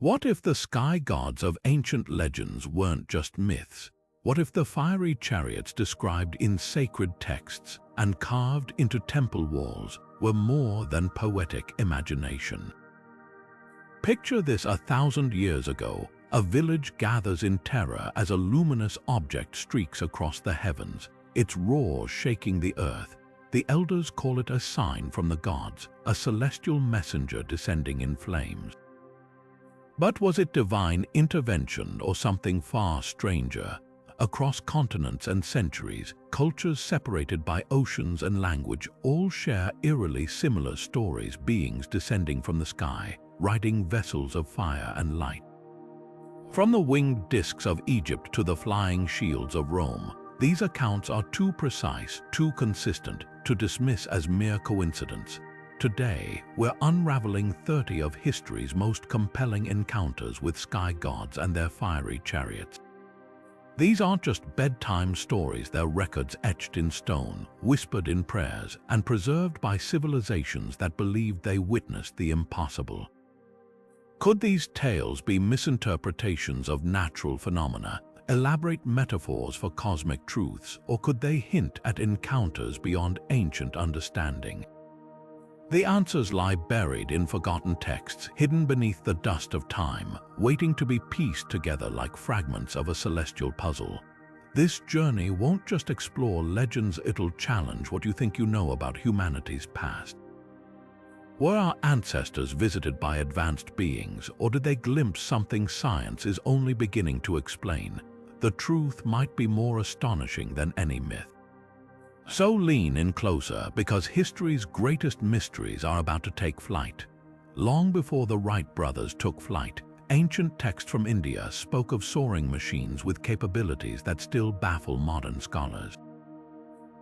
What if the sky gods of ancient legends weren't just myths? What if the fiery chariots described in sacred texts and carved into temple walls were more than poetic imagination? Picture this: 1,000 years ago, a village gathers in terror as a luminous object streaks across the heavens, its roar shaking the earth. The elders call it a sign from the gods, a celestial messenger descending in flames. But was it divine intervention or something far stranger? Across continents and centuries, cultures separated by oceans and language all share eerily similar stories: beings descending from the sky, riding vessels of fire and light. From the winged discs of Egypt to the flying shields of Rome, these accounts are too precise, too consistent, to dismiss as mere coincidence. Today, we're unraveling 30 of history's most compelling encounters with sky gods and their fiery chariots. These aren't just bedtime stories, they're records etched in stone, whispered in prayers, and preserved by civilizations that believed they witnessed the impossible. Could these tales be misinterpretations of natural phenomena, elaborate metaphors for cosmic truths, or could they hint at encounters beyond ancient understanding? The answers lie buried in forgotten texts, hidden beneath the dust of time, waiting to be pieced together like fragments of a celestial puzzle. This journey won't just explore legends, it'll challenge what you think you know about humanity's past. Were our ancestors visited by advanced beings, or did they glimpse something science is only beginning to explain? The truth might be more astonishing than any myth. So lean in closer, because history's greatest mysteries are about to take flight. Long before the Wright brothers took flight, ancient texts from India spoke of soaring machines with capabilities that still baffle modern scholars.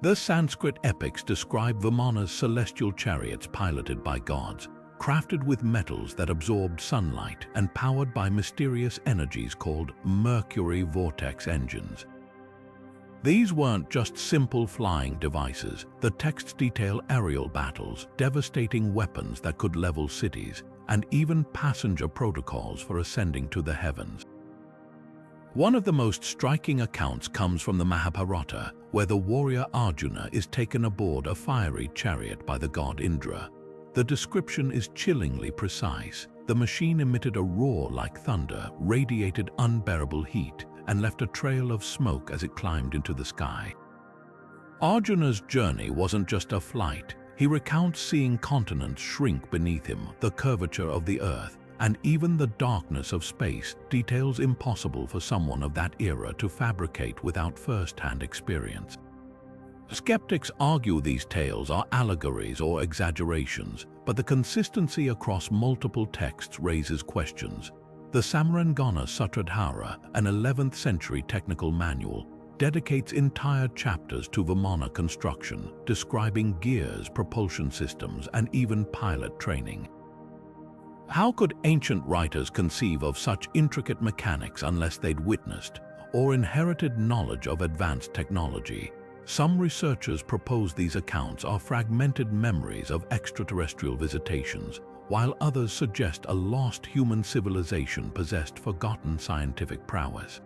The Sanskrit epics describe Vimanas, celestial chariots piloted by gods, crafted with metals that absorbed sunlight and powered by mysterious energies called mercury vortex engines. These weren't just simple flying devices. The texts detail aerial battles, devastating weapons that could level cities, and even passenger protocols for ascending to the heavens. One of the most striking accounts comes from the Mahabharata, where the warrior Arjuna is taken aboard a fiery chariot by the god Indra. The description is chillingly precise. The machine emitted a roar like thunder, radiated unbearable heat, and left a trail of smoke as it climbed into the sky. Arjuna's journey wasn't just a flight. He recounts seeing continents shrink beneath him, the curvature of the earth, and even the darkness of space, details impossible for someone of that era to fabricate without first-hand experience. Skeptics argue these tales are allegories or exaggerations, but the consistency across multiple texts raises questions. The Samarangana Sutradhara, an 11th century technical manual, dedicates entire chapters to Vimana construction, describing gears, propulsion systems, and even pilot training. How could ancient writers conceive of such intricate mechanics unless they'd witnessed or inherited knowledge of advanced technology? Some researchers propose these accounts are fragmented memories of extraterrestrial visitations, while others suggest a lost human civilization possessed forgotten scientific prowess.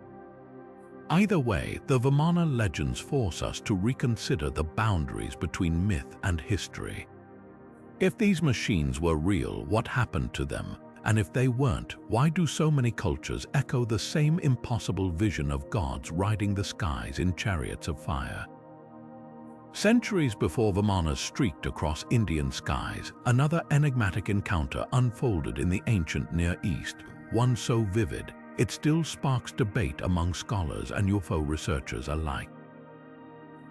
Either way, the Vimana legends force us to reconsider the boundaries between myth and history. If these machines were real, what happened to them? And if they weren't, why do so many cultures echo the same impossible vision of gods riding the skies in chariots of fire? Centuries before Vimanas streaked across Indian skies, another enigmatic encounter unfolded in the ancient Near East, one so vivid, it still sparks debate among scholars and UFO researchers alike.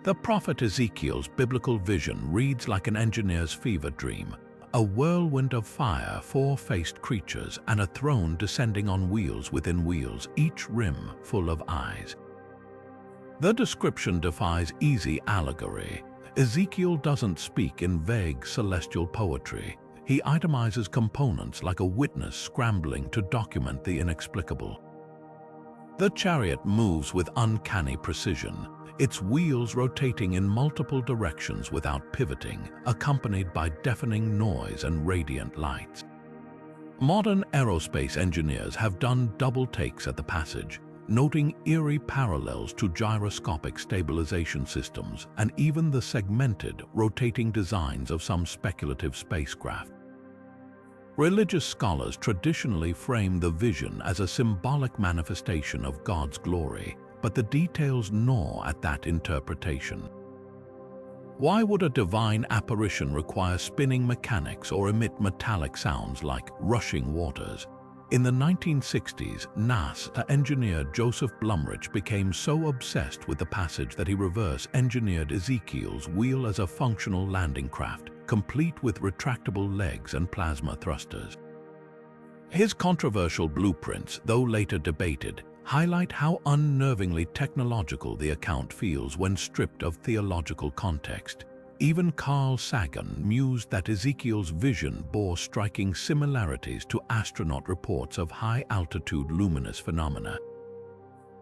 The prophet Ezekiel's biblical vision reads like an engineer's fever dream: a whirlwind of fire, four-faced creatures, and a throne descending on wheels within wheels, each rim full of eyes. The description defies easy allegory. Ezekiel doesn't speak in vague celestial poetry. He itemizes components like a witness scrambling to document the inexplicable. The chariot moves with uncanny precision, its wheels rotating in multiple directions without pivoting, accompanied by deafening noise and radiant lights. Modern aerospace engineers have done double takes at the passage, noting eerie parallels to gyroscopic stabilization systems and even the segmented, rotating designs of some speculative spacecraft. Religious scholars traditionally frame the vision as a symbolic manifestation of God's glory, but the details gnaw at that interpretation. Why would a divine apparition require spinning mechanics or emit metallic sounds like rushing waters? In the 1960s, NASA engineer Joseph Blumrich became so obsessed with the passage that he reverse-engineered Ezekiel's wheel as a functional landing craft, complete with retractable legs and plasma thrusters. His controversial blueprints, though later debated, highlight how unnervingly technological the account feels when stripped of theological context. Even Carl Sagan mused that Ezekiel's vision bore striking similarities to astronaut reports of high-altitude luminous phenomena.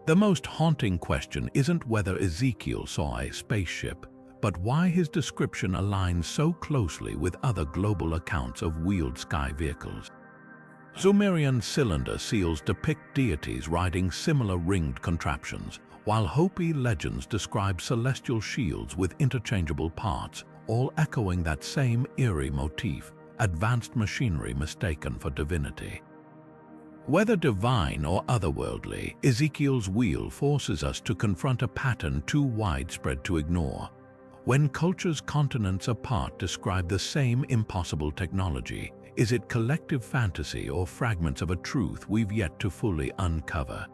The most haunting question isn't whether Ezekiel saw a spaceship, but why his description aligns so closely with other global accounts of wheeled sky vehicles. Sumerian cylinder seals depict deities riding similar ringed contraptions, while Hopi legends describe celestial shields with interchangeable parts, all echoing that same eerie motif, advanced machinery mistaken for divinity. Whether divine or otherworldly, Ezekiel's wheel forces us to confront a pattern too widespread to ignore. When cultures continents apart describe the same impossible technology, is it collective fantasy or fragments of a truth we've yet to fully uncover?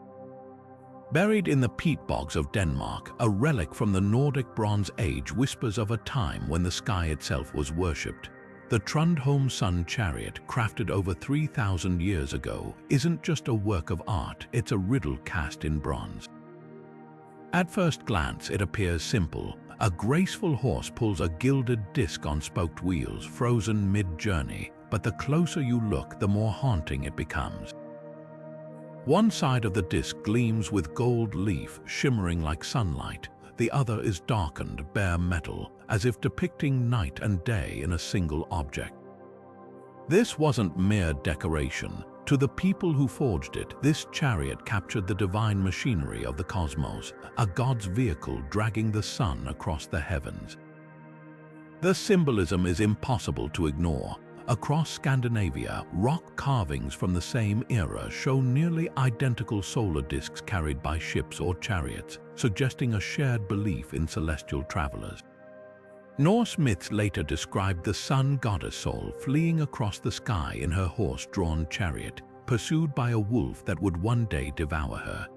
Buried in the peat bogs of Denmark, a relic from the Nordic Bronze Age whispers of a time when the sky itself was worshipped. The Trundholm sun chariot, crafted over 3,000 years ago, isn't just a work of art, it's a riddle cast in bronze. At first glance, it appears simple. A graceful horse pulls a gilded disc on spoked wheels, frozen mid-journey, but the closer you look, the more haunting it becomes. One side of the disc gleams with gold leaf, shimmering like sunlight. The other is darkened, bare metal, as if depicting night and day in a single object. This wasn't mere decoration. To the people who forged it, this chariot captured the divine machinery of the cosmos, a god's vehicle dragging the sun across the heavens. The symbolism is impossible to ignore. Across Scandinavia, rock carvings from the same era show nearly identical solar discs carried by ships or chariots, suggesting a shared belief in celestial travelers. Norse myths later described the sun goddess Sol fleeing across the sky in her horse-drawn chariot, pursued by a wolf that would one day devour her.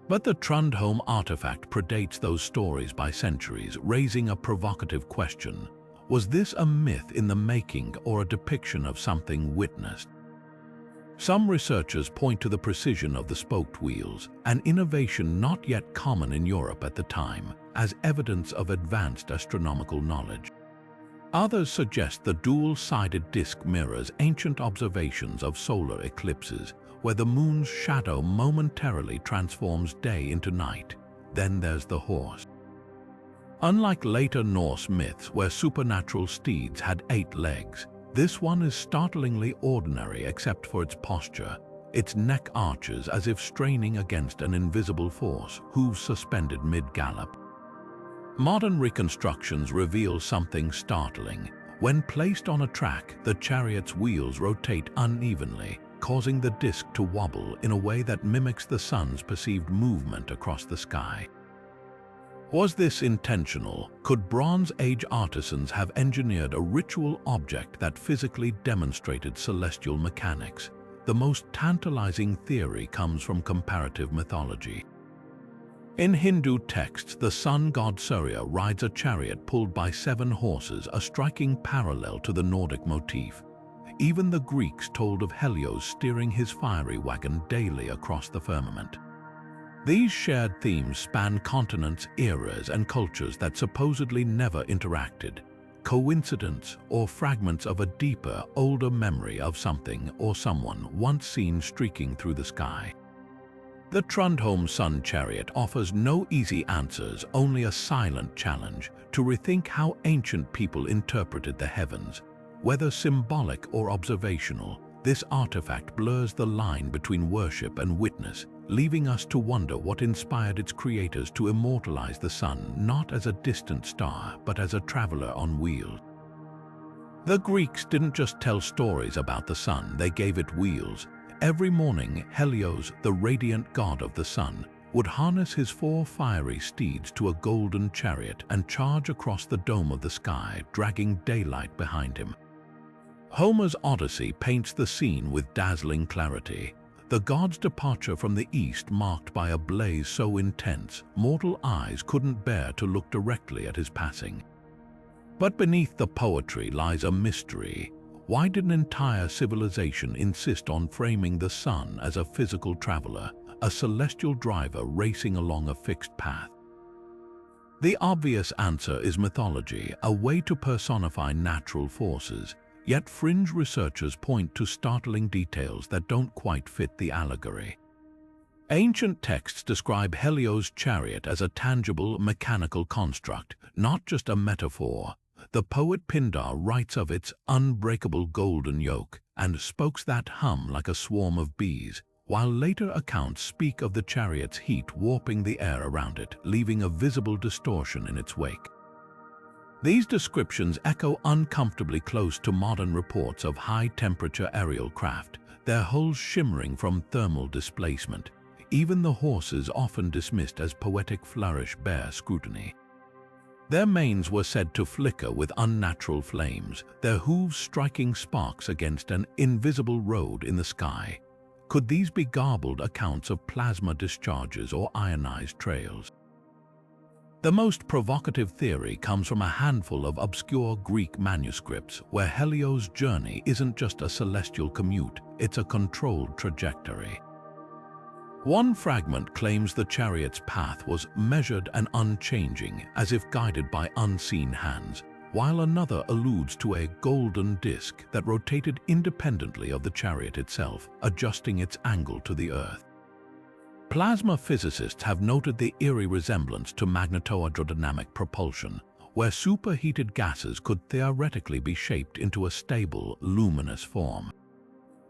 But the Trundholm artifact predates those stories by centuries, raising a provocative question. Was this a myth in the making or a depiction of something witnessed? Some researchers point to the precision of the spoked wheels, an innovation not yet common in Europe at the time, as evidence of advanced astronomical knowledge. Others suggest the dual-sided disc mirrors ancient observations of solar eclipses, where the moon's shadow momentarily transforms day into night. Then there's the horse. Unlike later Norse myths where supernatural steeds had 8 legs, this one is startlingly ordinary except for its posture. Its neck arches as if straining against an invisible force, hooves suspended mid-gallop. Modern reconstructions reveal something startling. When placed on a track, the chariot's wheels rotate unevenly, causing the disc to wobble in a way that mimics the sun's perceived movement across the sky. Was this intentional? Could Bronze Age artisans have engineered a ritual object that physically demonstrated celestial mechanics? The most tantalizing theory comes from comparative mythology. In Hindu texts, the sun god Surya rides a chariot pulled by 7 horses, a striking parallel to the Nordic motif. Even the Greeks told of Helios steering his fiery wagon daily across the firmament. These shared themes span continents, eras, and cultures that supposedly never interacted. Coincidence or fragments of a deeper, older memory of something or someone once seen streaking through the sky. The Trundholm sun chariot offers no easy answers, only a silent challenge to rethink how ancient people interpreted the heavens. Whether symbolic or observational, this artifact blurs the line between worship and witness, leaving us to wonder what inspired its creators to immortalize the sun not as a distant star, but as a traveler on wheels. The Greeks didn't just tell stories about the sun, they gave it wheels. Every morning, Helios, the radiant god of the sun, would harness his 4 fiery steeds to a golden chariot and charge across the dome of the sky, dragging daylight behind him. Homer's Odyssey paints the scene with dazzling clarity. The god's departure from the east marked by a blaze so intense, mortal eyes couldn't bear to look directly at his passing. But beneath the poetry lies a mystery. Why did an entire civilization insist on framing the sun as a physical traveler, a celestial driver racing along a fixed path? The obvious answer is mythology, a way to personify natural forces. Yet fringe researchers point to startling details that don't quite fit the allegory. Ancient texts describe Helios' chariot as a tangible, mechanical construct, not just a metaphor. The poet Pindar writes of its unbreakable golden yoke and spokes that hum like a swarm of bees, while later accounts speak of the chariot's heat warping the air around it, leaving a visible distortion in its wake. These descriptions echo uncomfortably close to modern reports of high-temperature aerial craft, their hulls shimmering from thermal displacement. Even the horses, often dismissed as poetic flourish, bear scrutiny. Their manes were said to flicker with unnatural flames, their hooves striking sparks against an invisible road in the sky. Could these be garbled accounts of plasma discharges or ionized trails? The most provocative theory comes from a handful of obscure Greek manuscripts where Helios' journey isn't just a celestial commute, it's a controlled trajectory. One fragment claims the chariot's path was measured and unchanging, as if guided by unseen hands, while another alludes to a golden disk that rotated independently of the chariot itself, adjusting its angle to the earth. Plasma physicists have noted the eerie resemblance to magnetohydrodynamic propulsion, where superheated gases could theoretically be shaped into a stable, luminous form.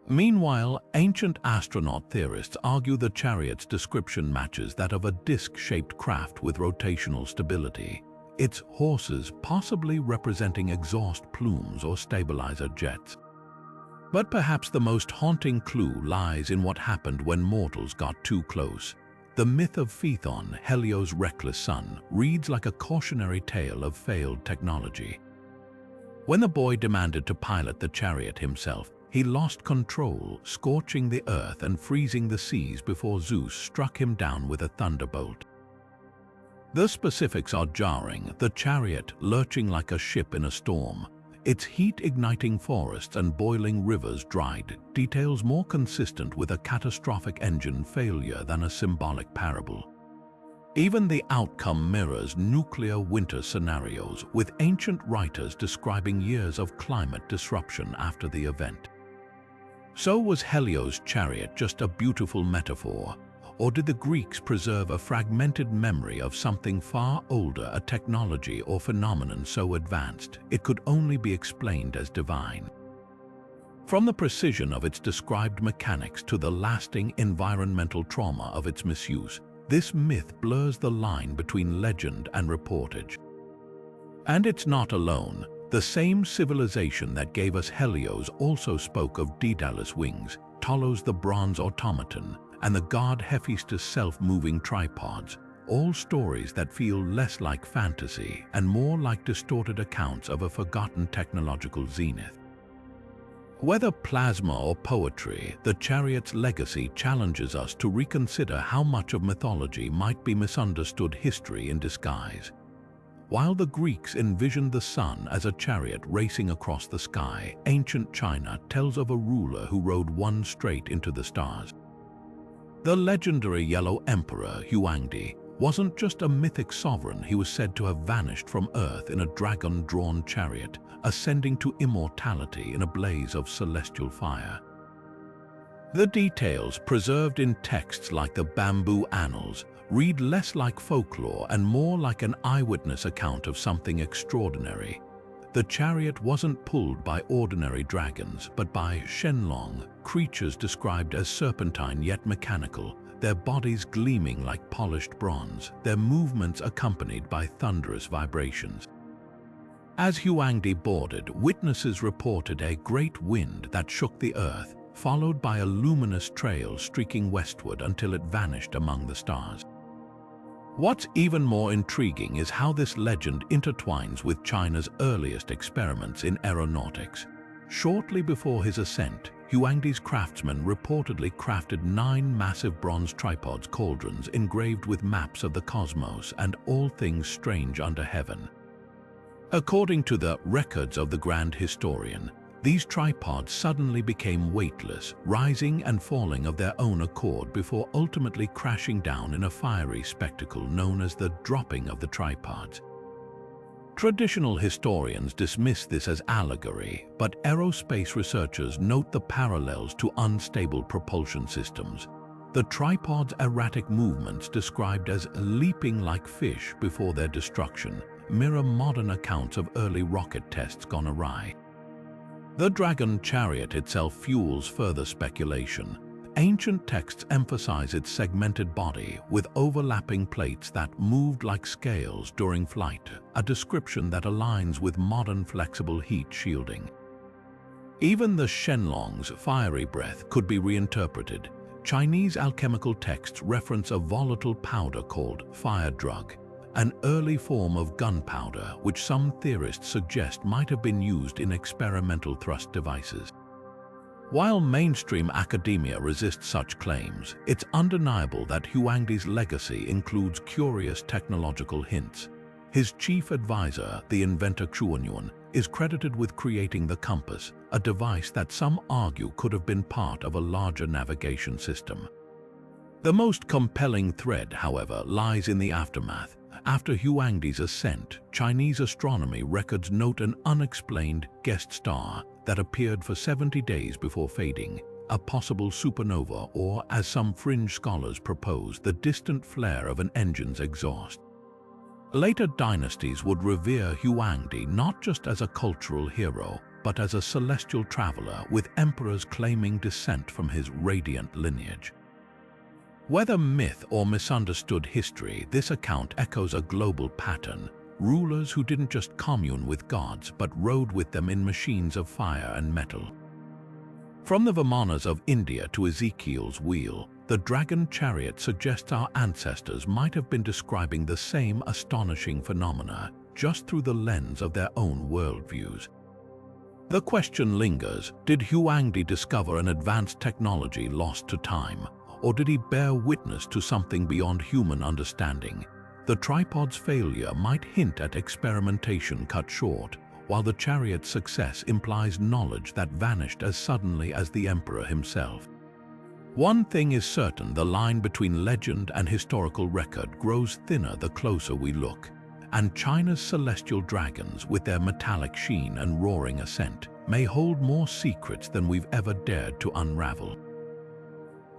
Meanwhile, ancient astronaut theorists argue the chariot's description matches that of a disc-shaped craft with rotational stability, its horses possibly representing exhaust plumes or stabilizer jets. But perhaps the most haunting clue lies in what happened when mortals got too close. The myth of Phaethon, Helios' reckless son, reads like a cautionary tale of failed technology. When the boy demanded to pilot the chariot himself, he lost control, scorching the earth and freezing the seas before Zeus struck him down with a thunderbolt. The specifics are jarring, the chariot lurching like a ship in a storm, its heat igniting forests and boiling rivers dried, details more consistent with a catastrophic engine failure than a symbolic parable. Even the outcome mirrors nuclear winter scenarios, with ancient writers describing years of climate disruption after the event. So was Helios' chariot just a beautiful metaphor? Or did the Greeks preserve a fragmented memory of something far older, a technology or phenomenon so advanced it could only be explained as divine? From the precision of its described mechanics to the lasting environmental trauma of its misuse, this myth blurs the line between legend and reportage. And it's not alone. The same civilization that gave us Helios also spoke of Daedalus' wings, Tolos the bronze automaton, and the god Hephaestus' self-moving tripods, all stories that feel less like fantasy and more like distorted accounts of a forgotten technological zenith. Whether plasma or poetry, the chariot's legacy challenges us to reconsider how much of mythology might be misunderstood history in disguise. While the Greeks envisioned the sun as a chariot racing across the sky, ancient China tells of a ruler who rode one straight into the stars. The legendary Yellow Emperor, Huangdi, wasn't just a mythic sovereign, he was said to have vanished from Earth in a dragon-drawn chariot, ascending to immortality in a blaze of celestial fire. The details, preserved in texts like the Bamboo Annals, read less like folklore and more like an eyewitness account of something extraordinary. The chariot wasn't pulled by ordinary dragons, but by shenlong, creatures described as serpentine yet mechanical, their bodies gleaming like polished bronze, their movements accompanied by thunderous vibrations. As Huangdi boarded, witnesses reported a great wind that shook the earth, followed by a luminous trail streaking westward until it vanished among the stars. What's even more intriguing is how this legend intertwines with China's earliest experiments in aeronautics. Shortly before his ascent, Huangdi's craftsmen reportedly crafted 9 massive bronze tripods cauldrons engraved with maps of the cosmos and all things strange under heaven. According to the records of the grand historian, these tripods suddenly became weightless, rising and falling of their own accord before ultimately crashing down in a fiery spectacle known as the dropping of the tripods. Traditional historians dismiss this as allegory, but aerospace researchers note the parallels to unstable propulsion systems. The tripod's erratic movements, described as leaping like fish before their destruction, mirror modern accounts of early rocket tests gone awry. The dragon chariot itself fuels further speculation. Ancient texts emphasize its segmented body with overlapping plates that moved like scales during flight, a description that aligns with modern flexible heat shielding. Even the shenlong's fiery breath could be reinterpreted. Chinese alchemical texts reference a volatile powder called fire drug, an early form of gunpowder which some theorists suggest might have been used in experimental thrust devices. While mainstream academia resists such claims, it's undeniable that Huangdi's legacy includes curious technological hints. His chief advisor, the inventor Xuanyuan, is credited with creating the compass, a device that some argue could have been part of a larger navigation system. The most compelling thread, however, lies in the aftermath. After Huangdi's ascent, Chinese astronomy records note an unexplained guest star that appeared for 70 days before fading, a possible supernova or, as some fringe scholars propose, the distant flare of an engine's exhaust. Later dynasties would revere Huangdi not just as a cultural hero, but as a celestial traveler, with emperors claiming descent from his radiant lineage. Whether myth or misunderstood history, this account echoes a global pattern. Rulers who didn't just commune with gods, but rode with them in machines of fire and metal. From the Vimanas of India to Ezekiel's wheel, the dragon chariot suggests our ancestors might have been describing the same astonishing phenomena, just through the lens of their own worldviews. The question lingers, did Huangdi discover an advanced technology lost to time? Or did he bear witness to something beyond human understanding? The tripod's failure might hint at experimentation cut short, while the chariot's success implies knowledge that vanished as suddenly as the emperor himself. One thing is certain, the line between legend and historical record grows thinner the closer we look, and China's celestial dragons, with their metallic sheen and roaring ascent, may hold more secrets than we've ever dared to unravel.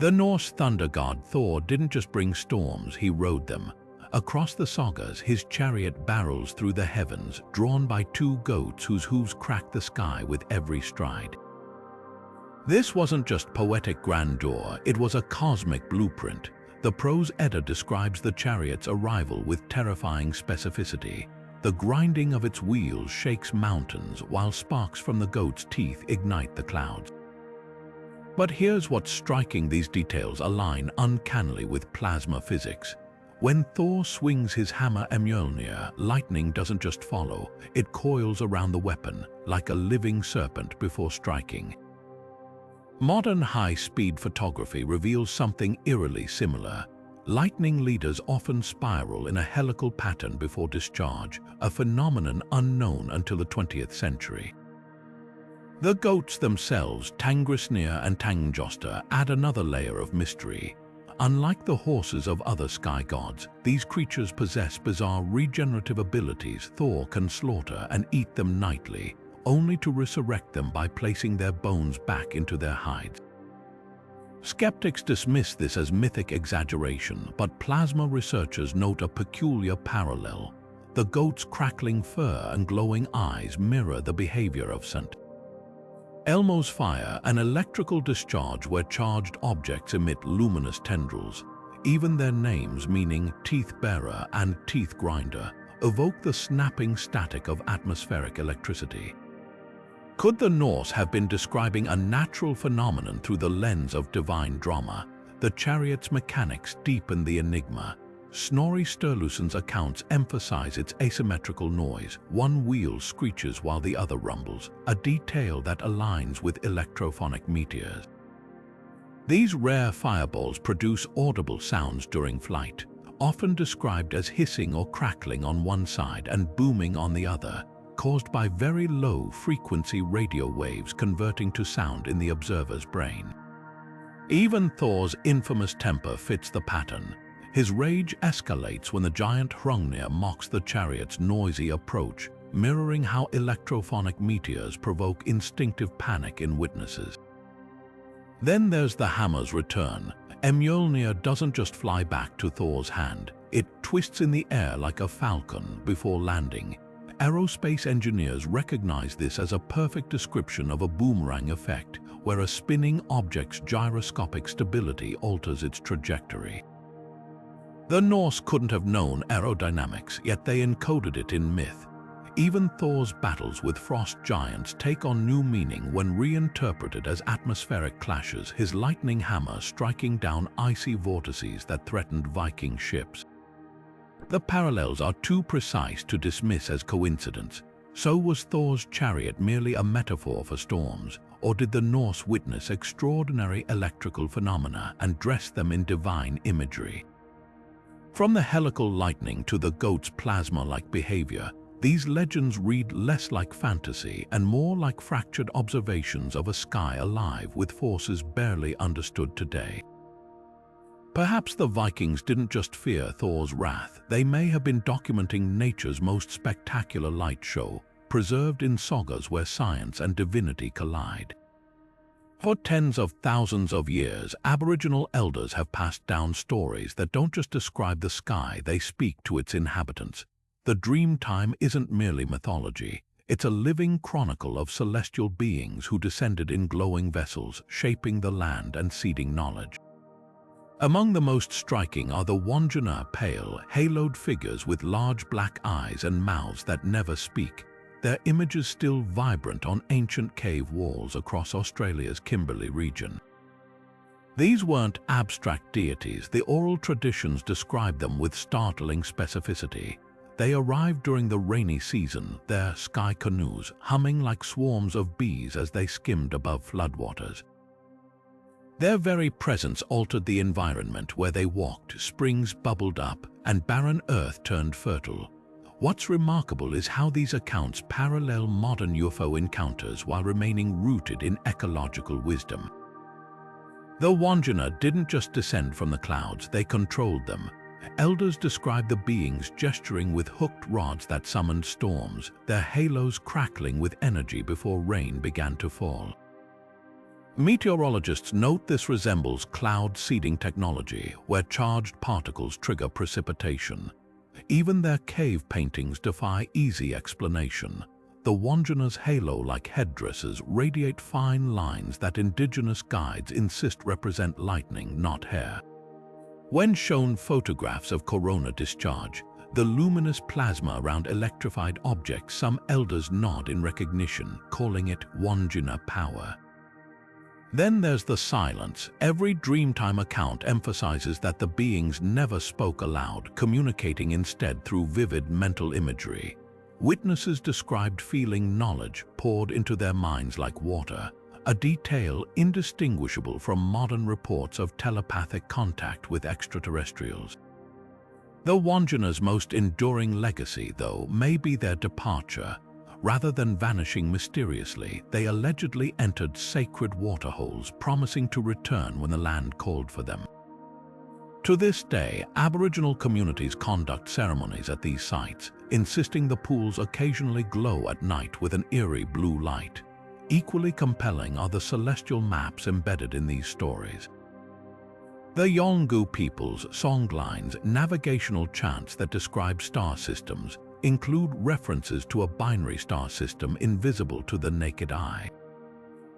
The Norse thunder god Thor didn't just bring storms, he rode them. Across the sagas, his chariot barrels through the heavens, drawn by 2 goats whose hooves crack the sky with every stride. This wasn't just poetic grandeur, it was a cosmic blueprint. The prose Edda describes the chariot's arrival with terrifying specificity. The grinding of its wheels shakes mountains, while sparks from the goat's teeth ignite the clouds. But here's what's striking: these details align uncannily with plasma physics. When Thor swings his hammer Mjolnir, lightning doesn't just follow, it coils around the weapon, like a living serpent before striking. Modern high-speed photography reveals something eerily similar. Lightning leaders often spiral in a helical pattern before discharge, a phenomenon unknown until the 20th century. The goats themselves, Tangrisnir and Tangjoster, add another layer of mystery. Unlike the horses of other sky gods, these creatures possess bizarre regenerative abilities. Thor can slaughter and eat them nightly, only to resurrect them by placing their bones back into their hides. Skeptics dismiss this as mythic exaggeration, but plasma researchers note a peculiar parallel. The goat's crackling fur and glowing eyes mirror the behavior of St. Elmo's fire, an electrical discharge where charged objects emit luminous tendrils. Even their names, meaning teeth-bearer and teeth-grinder, evoke the snapping static of atmospheric electricity. Could the Norse have been describing a natural phenomenon through the lens of divine drama? The Chariot's mechanics deepen the enigma. Snorri Sturluson's accounts emphasize its asymmetrical noise. One wheel screeches while the other rumbles, a detail that aligns with electrophonic meteors. These rare fireballs produce audible sounds during flight, often described as hissing or crackling on one side and booming on the other, caused by very low-frequency radio waves converting to sound in the observer's brain. Even Thor's infamous temper fits the pattern. His rage escalates when the giant Hrungnir mocks the chariot's noisy approach, mirroring how electrophonic meteors provoke instinctive panic in witnesses. Then there's the hammer's return. Mjolnir doesn't just fly back to Thor's hand, it twists in the air like a falcon before landing. Aerospace engineers recognize this as a perfect description of a boomerang effect, where a spinning object's gyroscopic stability alters its trajectory. The Norse couldn't have known aerodynamics, yet they encoded it in myth. Even Thor's battles with frost giants take on new meaning when reinterpreted as atmospheric clashes, his lightning hammer striking down icy vortices that threatened Viking ships. The parallels are too precise to dismiss as coincidence. So was Thor's chariot merely a metaphor for storms, or did the Norse witness extraordinary electrical phenomena and dress them in divine imagery? From the helical lightning to the goat's plasma-like behavior, these legends read less like fantasy and more like fractured observations of a sky alive with forces barely understood today. Perhaps the Vikings didn't just fear Thor's wrath, they may have been documenting nature's most spectacular light show, preserved in sagas where science and divinity collide. For tens of thousands of years, Aboriginal elders have passed down stories that don't just describe the sky, they speak to its inhabitants. The Dreamtime isn't merely mythology, it's a living chronicle of celestial beings who descended in glowing vessels, shaping the land and seeding knowledge. Among the most striking are the Wandjina, pale, haloed figures with large black eyes and mouths that never speak, their images still vibrant on ancient cave walls across Australia's Kimberley region. These weren't abstract deities, the oral traditions describe them with startling specificity. They arrived during the rainy season, their sky canoes humming like swarms of bees as they skimmed above floodwaters. Their very presence altered the environment where they walked, springs bubbled up, and barren earth turned fertile. What's remarkable is how these accounts parallel modern UFO encounters while remaining rooted in ecological wisdom. The Wandjina didn't just descend from the clouds, they controlled them. Elders describe the beings gesturing with hooked rods that summoned storms, their halos crackling with energy before rain began to fall. Meteorologists note this resembles cloud seeding technology, where charged particles trigger precipitation. Even their cave paintings defy easy explanation. The Wandjina's halo-like headdresses radiate fine lines that indigenous guides insist represent lightning, not hair. When shown photographs of corona discharge, the luminous plasma around electrified objects, some elders nod in recognition, calling it Wandjina power. Then there's the silence. Every Dreamtime account emphasizes that the beings never spoke aloud, communicating instead through vivid mental imagery. Witnesses described feeling knowledge poured into their minds like water, a detail indistinguishable from modern reports of telepathic contact with extraterrestrials. The Wandjina's most enduring legacy, though, may be their departure. Rather than vanishing mysteriously, they allegedly entered sacred waterholes, promising to return when the land called for them. To this day, Aboriginal communities conduct ceremonies at these sites, insisting the pools occasionally glow at night with an eerie blue light. Equally compelling are the celestial maps embedded in these stories. The Yolngu people's songlines, navigational chants that describe star systems, include references to a binary star system invisible to the naked eye.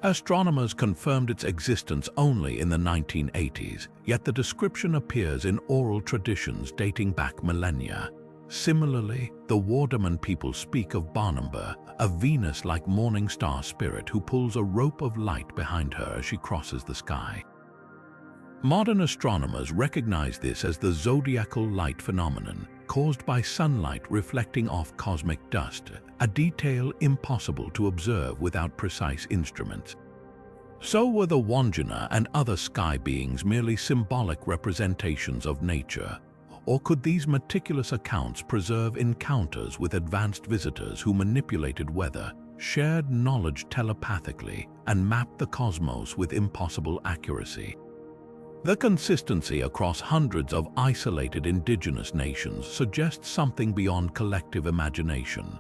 Astronomers confirmed its existence only in the 1980s, yet the description appears in oral traditions dating back millennia. Similarly, the Wardaman people speak of Barnumber, a Venus-like morning star spirit who pulls a rope of light behind her as she crosses the sky. Modern astronomers recognize this as the zodiacal light phenomenon, caused by sunlight reflecting off cosmic dust, a detail impossible to observe without precise instruments. So were the Wandjina and other sky beings merely symbolic representations of nature? Or could these meticulous accounts preserve encounters with advanced visitors who manipulated weather, shared knowledge telepathically, and mapped the cosmos with impossible accuracy? The consistency across hundreds of isolated indigenous nations suggests something beyond collective imagination.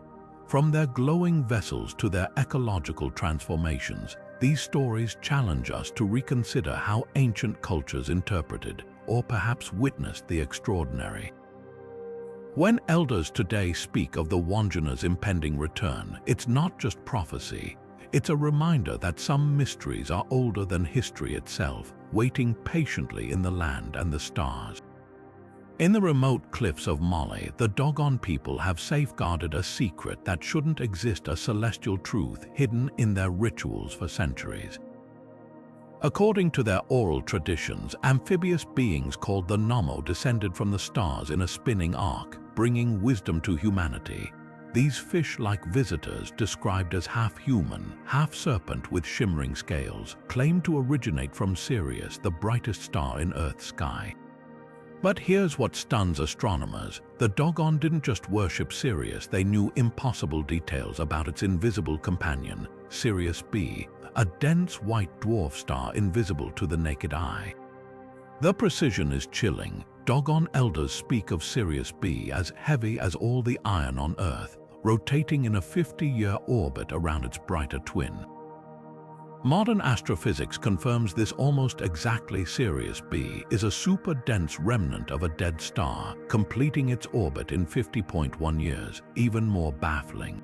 From their glowing vessels to their ecological transformations, these stories challenge us to reconsider how ancient cultures interpreted, or perhaps witnessed, the extraordinary. When elders today speak of the Wandjina's impending return, it's not just prophecy. It's a reminder that some mysteries are older than history itself, waiting patiently in the land and the stars. In the remote cliffs of Mali, the Dogon people have safeguarded a secret that shouldn't exist, a celestial truth hidden in their rituals for centuries. According to their oral traditions, amphibious beings called the Nomo descended from the stars in a spinning arc, bringing wisdom to humanity. These fish-like visitors, described as half-human, half-serpent with shimmering scales, claim to originate from Sirius, the brightest star in Earth's sky. But here's what stuns astronomers. The Dogon didn't just worship Sirius, they knew impossible details about its invisible companion, Sirius B, a dense white dwarf star invisible to the naked eye. The precision is chilling. Dogon elders speak of Sirius B as heavy as all the iron on Earth, rotating in a 50-year orbit around its brighter twin. Modern astrophysics confirms this almost exactly. Sirius B is a super-dense remnant of a dead star, completing its orbit in 50.1 years, even more baffling.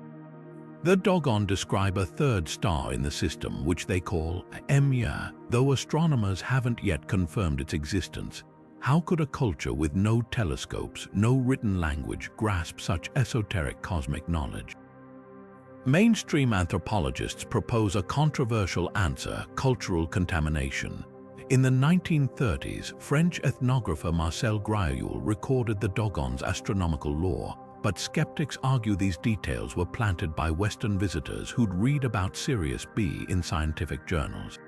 The Dogon describe a third star in the system, which they call Emya, though astronomers haven't yet confirmed its existence. How could a culture with no telescopes, no written language, grasp such esoteric cosmic knowledge? Mainstream anthropologists propose a controversial answer: cultural contamination. In the 1930s, French ethnographer Marcel Grioul recorded the Dogon's astronomical lore, but skeptics argue these details were planted by Western visitors who'd read about Sirius B in scientific journals.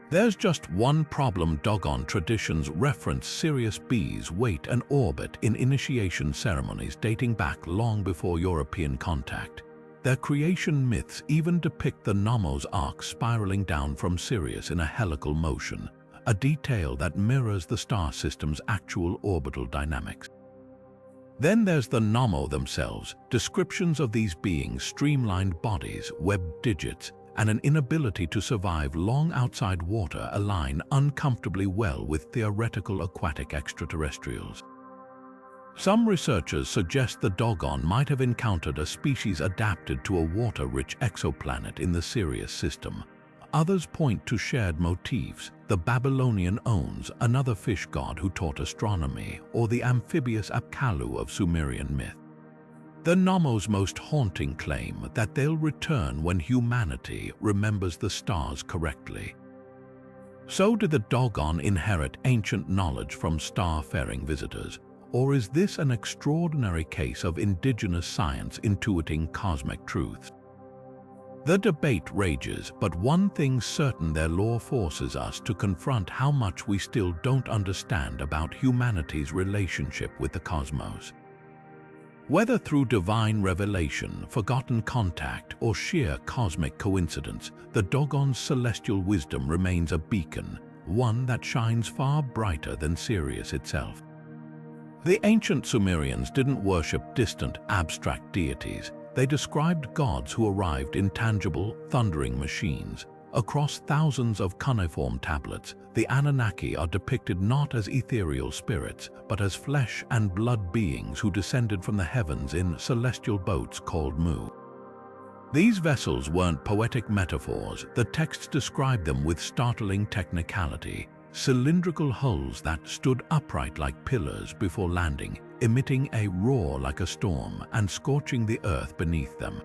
There's just one problem: Dogon traditions reference Sirius B's weight and orbit in initiation ceremonies dating back long before European contact. Their creation myths even depict the Nomo's arc spiraling down from Sirius in a helical motion, a detail that mirrors the star system's actual orbital dynamics. Then there's the Nomo themselves, descriptions of these beings' streamlined bodies, webbed digits, and an inability to survive long outside water align uncomfortably well with theoretical aquatic extraterrestrials. Some researchers suggest the Dogon might have encountered a species adapted to a water-rich exoplanet in the Sirius system. Others point to shared motifs: the Babylonian Ons, another fish god who taught astronomy, or the amphibious Apkallu of Sumerian myth. The Nomo's most haunting claim that they'll return when humanity remembers the stars correctly. So did the Dogon inherit ancient knowledge from star-faring visitors? Or is this an extraordinary case of indigenous science intuiting cosmic truths? The debate rages, but one thing's certain: their lore forces us to confront how much we still don't understand about humanity's relationship with the cosmos. Whether through divine revelation, forgotten contact, or sheer cosmic coincidence, the Dogon's celestial wisdom remains a beacon, one that shines far brighter than Sirius itself. The ancient Sumerians didn't worship distant, abstract deities. They described gods who arrived in tangible, thundering machines. Across thousands of cuneiform tablets, the Anunnaki are depicted not as ethereal spirits, but as flesh and blood beings who descended from the heavens in celestial boats called Mu. These vessels weren't poetic metaphors. The texts describe them with startling technicality: cylindrical hulls that stood upright like pillars before landing, emitting a roar like a storm and scorching the earth beneath them.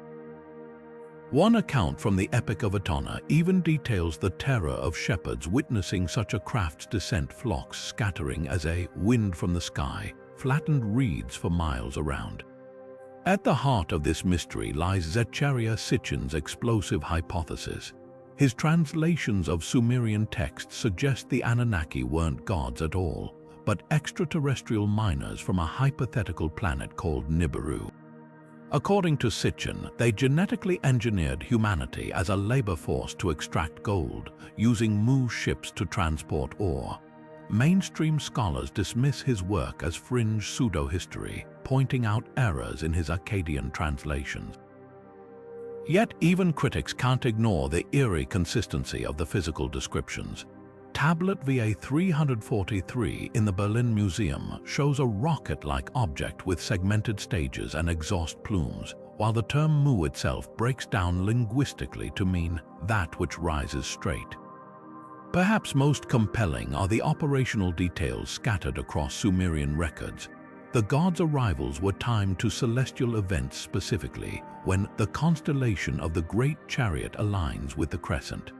One account from the Epic of Etana even details the terror of shepherds witnessing such a craft's descent, flocks scattering as a wind from the sky flattened reeds for miles around. At the heart of this mystery lies Zecharia Sitchin's explosive hypothesis. His translations of Sumerian texts suggest the Anunnaki weren't gods at all, but extraterrestrial miners from a hypothetical planet called Nibiru. According to Sitchin, they genetically engineered humanity as a labor force to extract gold, using Mu ships to transport ore. Mainstream scholars dismiss his work as fringe pseudo-history, pointing out errors in his Akkadian translations. Yet even critics can't ignore the eerie consistency of the physical descriptions. Tablet VA 343 in the Berlin Museum shows a rocket-like object with segmented stages and exhaust plumes, while the term Mu itself breaks down linguistically to mean that which rises straight. Perhaps most compelling are the operational details scattered across Sumerian records. The gods' arrivals were timed to celestial events, specifically when the constellation of the Great Chariot aligns with the crescent.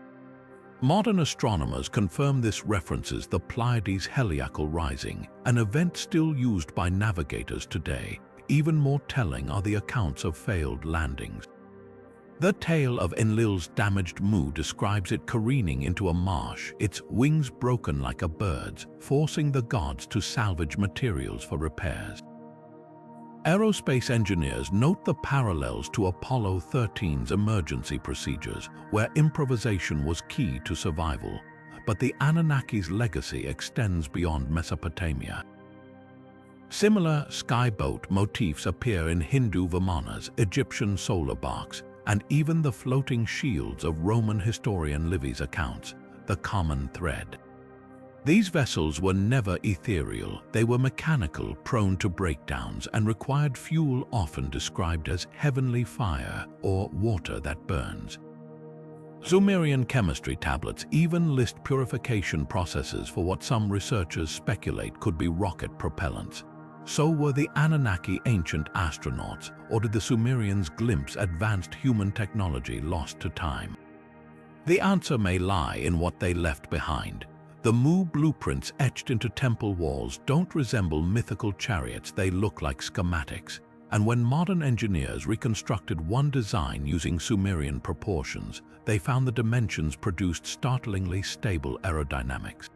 Modern astronomers confirm this references the Pleiades' heliacal rising, an event still used by navigators today. Even more telling are the accounts of failed landings. The tale of Enlil's damaged Mu describes it careening into a marsh, its wings broken like a bird's, forcing the gods to salvage materials for repairs. Aerospace engineers note the parallels to Apollo 13's emergency procedures, where improvisation was key to survival, but the Anunnaki's legacy extends beyond Mesopotamia. Similar skyboat motifs appear in Hindu Vimanas, Egyptian solar barks, and even the floating shields of Roman historian Livy's accounts, the common thread. These vessels were never ethereal. They were mechanical, prone to breakdowns, and required fuel often described as heavenly fire or water that burns. Sumerian chemistry tablets even list purification processes for what some researchers speculate could be rocket propellants. So were the Anunnaki ancient astronauts, or did the Sumerians glimpse advanced human technology lost to time? The answer may lie in what they left behind. The Mu blueprints etched into temple walls don't resemble mythical chariots, they look like schematics. And when modern engineers reconstructed one design using Sumerian proportions, they found the dimensions produced startlingly stable aerodynamics.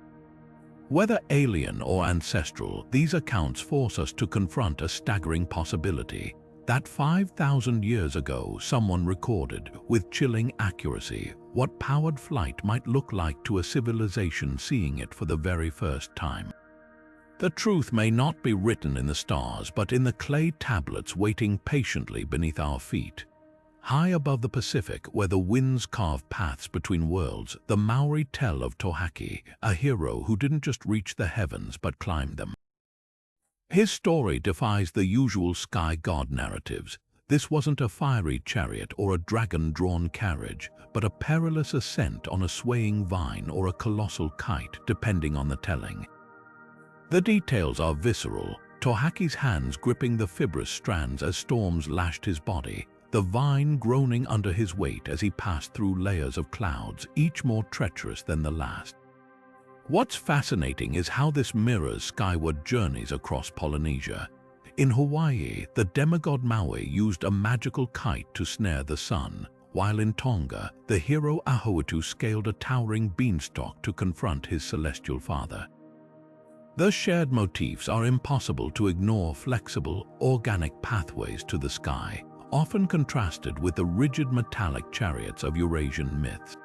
Whether alien or ancestral, these accounts force us to confront a staggering possibility. That 5,000 years ago, someone recorded, with chilling accuracy, what powered flight might look like to a civilization seeing it for the very first time. The truth may not be written in the stars, but in the clay tablets waiting patiently beneath our feet. High above the Pacific, where the winds carve paths between worlds, the Maori tell of Tohaki, a hero who didn't just reach the heavens but climbed them. His story defies the usual sky god narratives. This wasn't a fiery chariot or a dragon-drawn carriage, but a perilous ascent on a swaying vine or a colossal kite, depending on the telling. The details are visceral, Tohaki's hands gripping the fibrous strands as storms lashed his body, the vine groaning under his weight as he passed through layers of clouds, each more treacherous than the last. What's fascinating is how this mirrors skyward journeys across Polynesia. In Hawaii, the demigod Maui used a magical kite to snare the sun, while in Tonga, the hero Ahoatu scaled a towering beanstalk to confront his celestial father. The shared motifs are impossible to ignore: flexible, organic pathways to the sky, often contrasted with the rigid metallic chariots of Eurasian myths.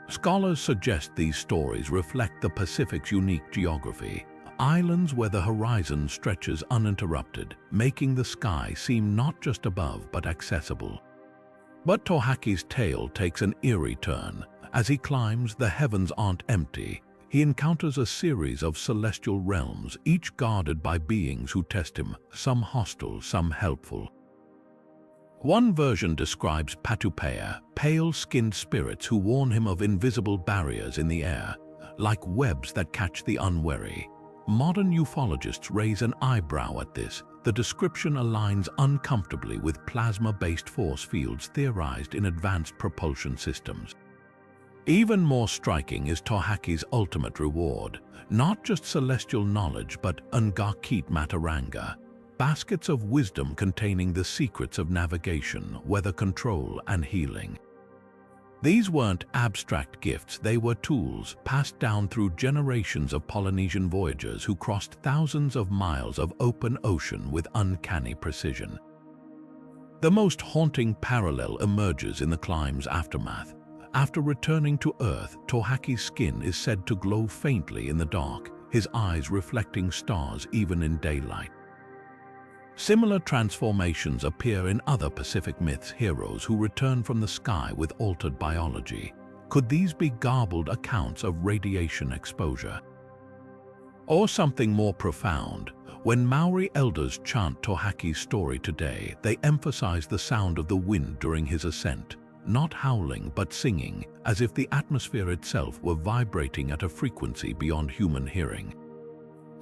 Scholars suggest these stories reflect the Pacific's unique geography, islands where the horizon stretches uninterrupted, making the sky seem not just above but accessible. But Tohaki's tale takes an eerie turn. As he climbs, the heavens aren't empty. He encounters a series of celestial realms, each guarded by beings who test him, some hostile, some helpful. One version describes Patupeya, pale-skinned spirits who warn him of invisible barriers in the air, like webs that catch the unwary. Modern ufologists raise an eyebrow at this. The description aligns uncomfortably with plasma-based force fields theorized in advanced propulsion systems. Even more striking is Tohaki's ultimate reward, not just celestial knowledge but Ngakit Mataranga, baskets of wisdom containing the secrets of navigation, weather control, and healing. These weren't abstract gifts, they were tools passed down through generations of Polynesian voyagers who crossed thousands of miles of open ocean with uncanny precision. The most haunting parallel emerges in the climb's aftermath. After returning to Earth, Tohaki's skin is said to glow faintly in the dark, his eyes reflecting stars even in daylight. Similar transformations appear in other Pacific myths, heroes who return from the sky with altered biology. Could these be garbled accounts of radiation exposure? Or something more profound? When Maori elders chant Tohaki's story today, they emphasize the sound of the wind during his ascent, not howling but singing, as if the atmosphere itself were vibrating at a frequency beyond human hearing.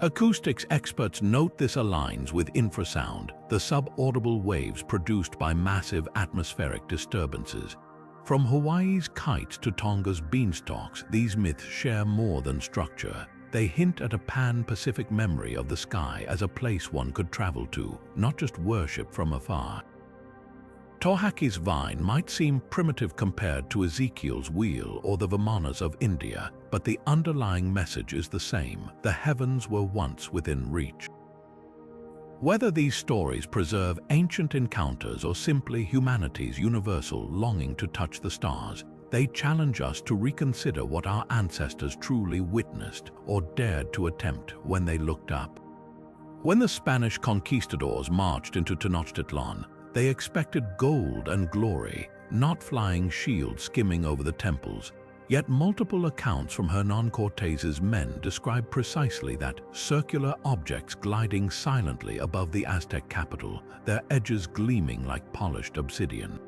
Acoustics experts note this aligns with infrasound, the subaudible waves produced by massive atmospheric disturbances. From Hawaii's kites to Tonga's beanstalks, these myths share more than structure. They hint at a pan-Pacific memory of the sky as a place one could travel to, not just worship from afar. Tohaki's vine might seem primitive compared to Ezekiel's wheel or the Vimanas of India, but the underlying message is the same: the heavens were once within reach. Whether these stories preserve ancient encounters or simply humanity's universal longing to touch the stars, they challenge us to reconsider what our ancestors truly witnessed or dared to attempt when they looked up. When the Spanish conquistadors marched into Tenochtitlan, they expected gold and glory, not flying shields skimming over the temples. Yet multiple accounts from Hernan Cortez's men describe precisely that: circular objects gliding silently above the Aztec capital, their edges gleaming like polished obsidian.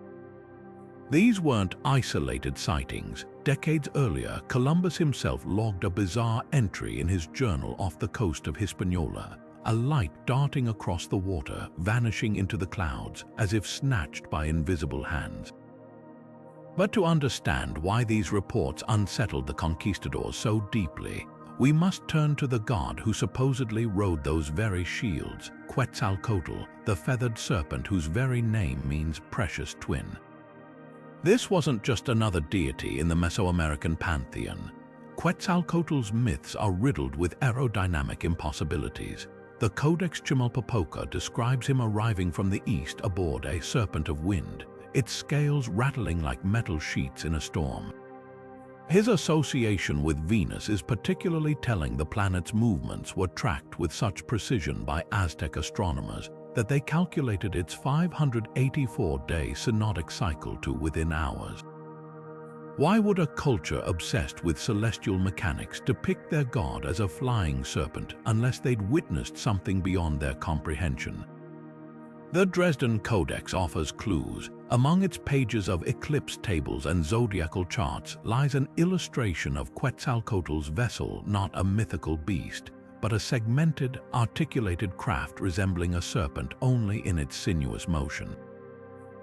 These weren't isolated sightings. Decades earlier, Columbus himself logged a bizarre entry in his journal off the coast of Hispaniola: a light darting across the water, vanishing into the clouds, as if snatched by invisible hands. But to understand why these reports unsettled the conquistadors so deeply, we must turn to the god who supposedly rode those very shields, Quetzalcoatl, the feathered serpent whose very name means precious twin. This wasn't just another deity in the Mesoamerican pantheon. Quetzalcoatl's myths are riddled with aerodynamic impossibilities. The Codex Chimalpopoca describes him arriving from the east aboard a serpent of wind, its scales rattling like metal sheets in a storm. His association with Venus is particularly telling. The planet's movements were tracked with such precision by Aztec astronomers that they calculated its 584-day synodic cycle to within hours. Why would a culture obsessed with celestial mechanics depict their god as a flying serpent unless they'd witnessed something beyond their comprehension? The Dresden Codex offers clues. Among its pages of eclipse tables and zodiacal charts lies an illustration of Quetzalcoatl's vessel, not a mythical beast, but a segmented, articulated craft resembling a serpent only in its sinuous motion.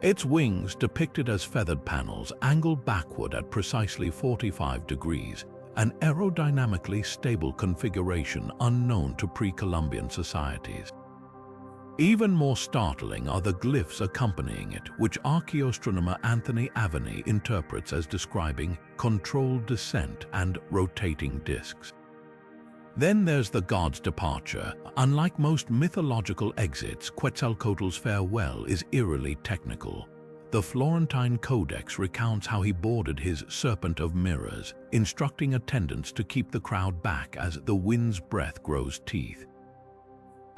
Its wings, depicted as feathered panels, angle backward at precisely 45 degrees, an aerodynamically stable configuration unknown to pre-Columbian societies. Even more startling are the glyphs accompanying it, which archaeoastronomer Anthony Aveney interprets as describing controlled descent and rotating discs. Then there's the god's departure. Unlike most mythological exits, Quetzalcoatl's farewell is eerily technical. The Florentine Codex recounts how he boarded his serpent of mirrors, instructing attendants to keep the crowd back as the wind's breath grows teeth.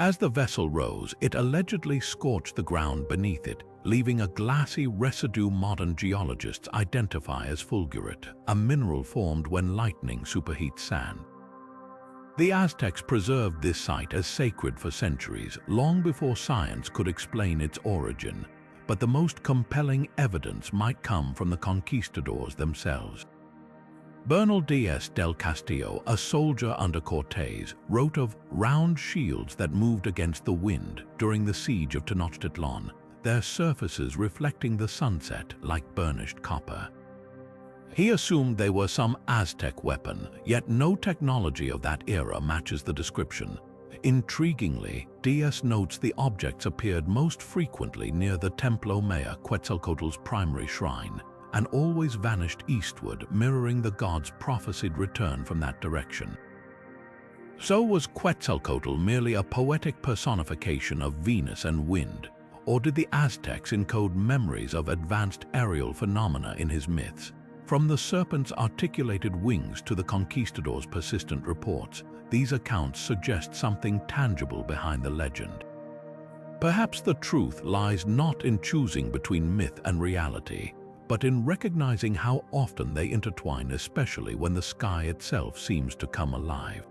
As the vessel rose, it allegedly scorched the ground beneath it, leaving a glassy residue modern geologists identify as fulgurite, a mineral formed when lightning superheats sand. The Aztecs preserved this site as sacred for centuries, long before science could explain its origin, but the most compelling evidence might come from the conquistadors themselves. Bernal Diaz del Castillo, a soldier under Cortés, wrote of round shields that moved against the wind during the siege of Tenochtitlan, their surfaces reflecting the sunset like burnished copper. He assumed they were some Aztec weapon, yet no technology of that era matches the description. Intriguingly, Diaz notes the objects appeared most frequently near the Templo Maya, Quetzalcoatl's primary shrine, and always vanished eastward, mirroring the god's prophesied return from that direction. So was Quetzalcoatl merely a poetic personification of Venus and wind, or did the Aztecs encode memories of advanced aerial phenomena in his myths? From the serpent's articulated wings to the conquistadors' persistent reports, these accounts suggest something tangible behind the legend. Perhaps the truth lies not in choosing between myth and reality, but in recognizing how often they intertwine, especially when the sky itself seems to come alive.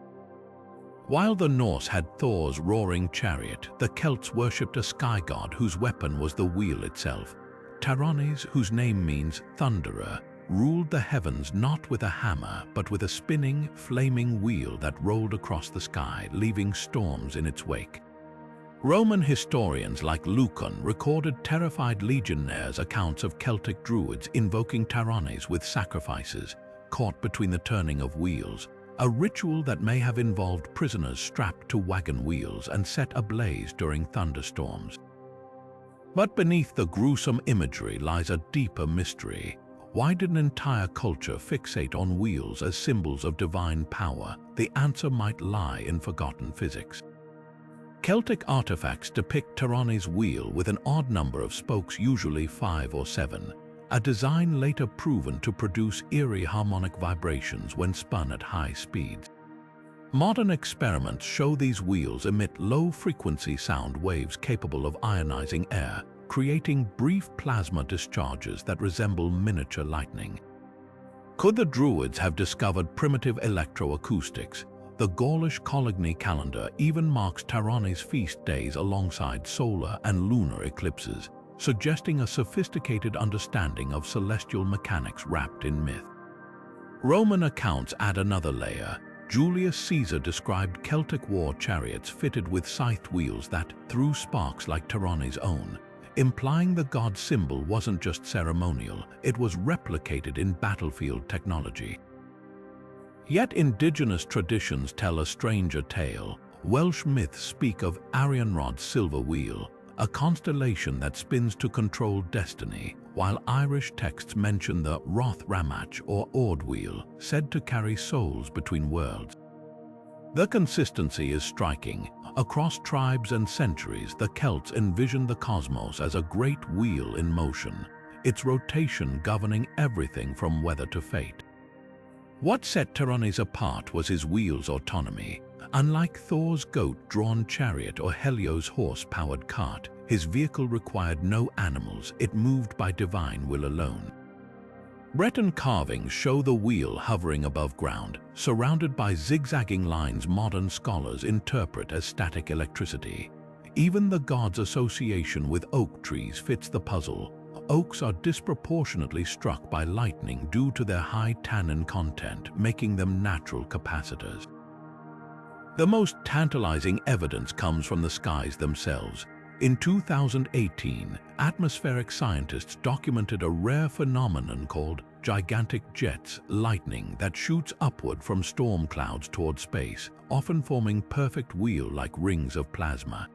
While the Norse had Thor's roaring chariot, the Celts worshipped a sky god whose weapon was the wheel itself. Tyrannes, whose name means thunderer, ruled the heavens not with a hammer, but with a spinning, flaming wheel that rolled across the sky, leaving storms in its wake. Roman historians like Lucan recorded terrified legionnaires' accounts of Celtic druids invoking Tyrannes with sacrifices, caught between the turning of wheels, a ritual that may have involved prisoners strapped to wagon wheels and set ablaze during thunderstorms. But beneath the gruesome imagery lies a deeper mystery. Why did an entire culture fixate on wheels as symbols of divine power? The answer might lie in forgotten physics. Celtic artifacts depict Tyrannes' wheel with an odd number of spokes, usually 5 or 7, a design later proven to produce eerie harmonic vibrations when spun at high speeds. Modern experiments show these wheels emit low-frequency sound waves capable of ionizing air, creating brief plasma discharges that resemble miniature lightning. Could the Druids have discovered primitive electroacoustics? The Gaulish Coligny calendar even marks Tyrannes' feast days alongside solar and lunar eclipses, suggesting a sophisticated understanding of celestial mechanics wrapped in myth. Roman accounts add another layer. Julius Caesar described Celtic war chariots fitted with scythed wheels that threw sparks like Tyrannes' own, implying the god's symbol wasn't just ceremonial, it was replicated in battlefield technology. Yet indigenous traditions tell a stranger tale. Welsh myths speak of Arianrhod's silver wheel, a constellation that spins to control destiny, while Irish texts mention the Roth Ramach or Ord wheel, said to carry souls between worlds. The consistency is striking. Across tribes and centuries, the Celts envisioned the cosmos as a great wheel in motion, its rotation governing everything from weather to fate. What set Tyrannes apart was his wheel's autonomy. Unlike Thor's goat-drawn chariot or Helios' horse-powered cart, his vehicle required no animals, it moved by divine will alone. Breton carvings show the wheel hovering above ground, surrounded by zigzagging lines modern scholars interpret as static electricity. Even the god's association with oak trees fits the puzzle. Oaks are disproportionately struck by lightning due to their high tannin content, making them natural capacitors. The most tantalizing evidence comes from the skies themselves. In 2018, atmospheric scientists documented a rare phenomenon called gigantic jets, lightning that shoots upward from storm clouds toward space, often forming perfect wheel-like rings of plasma.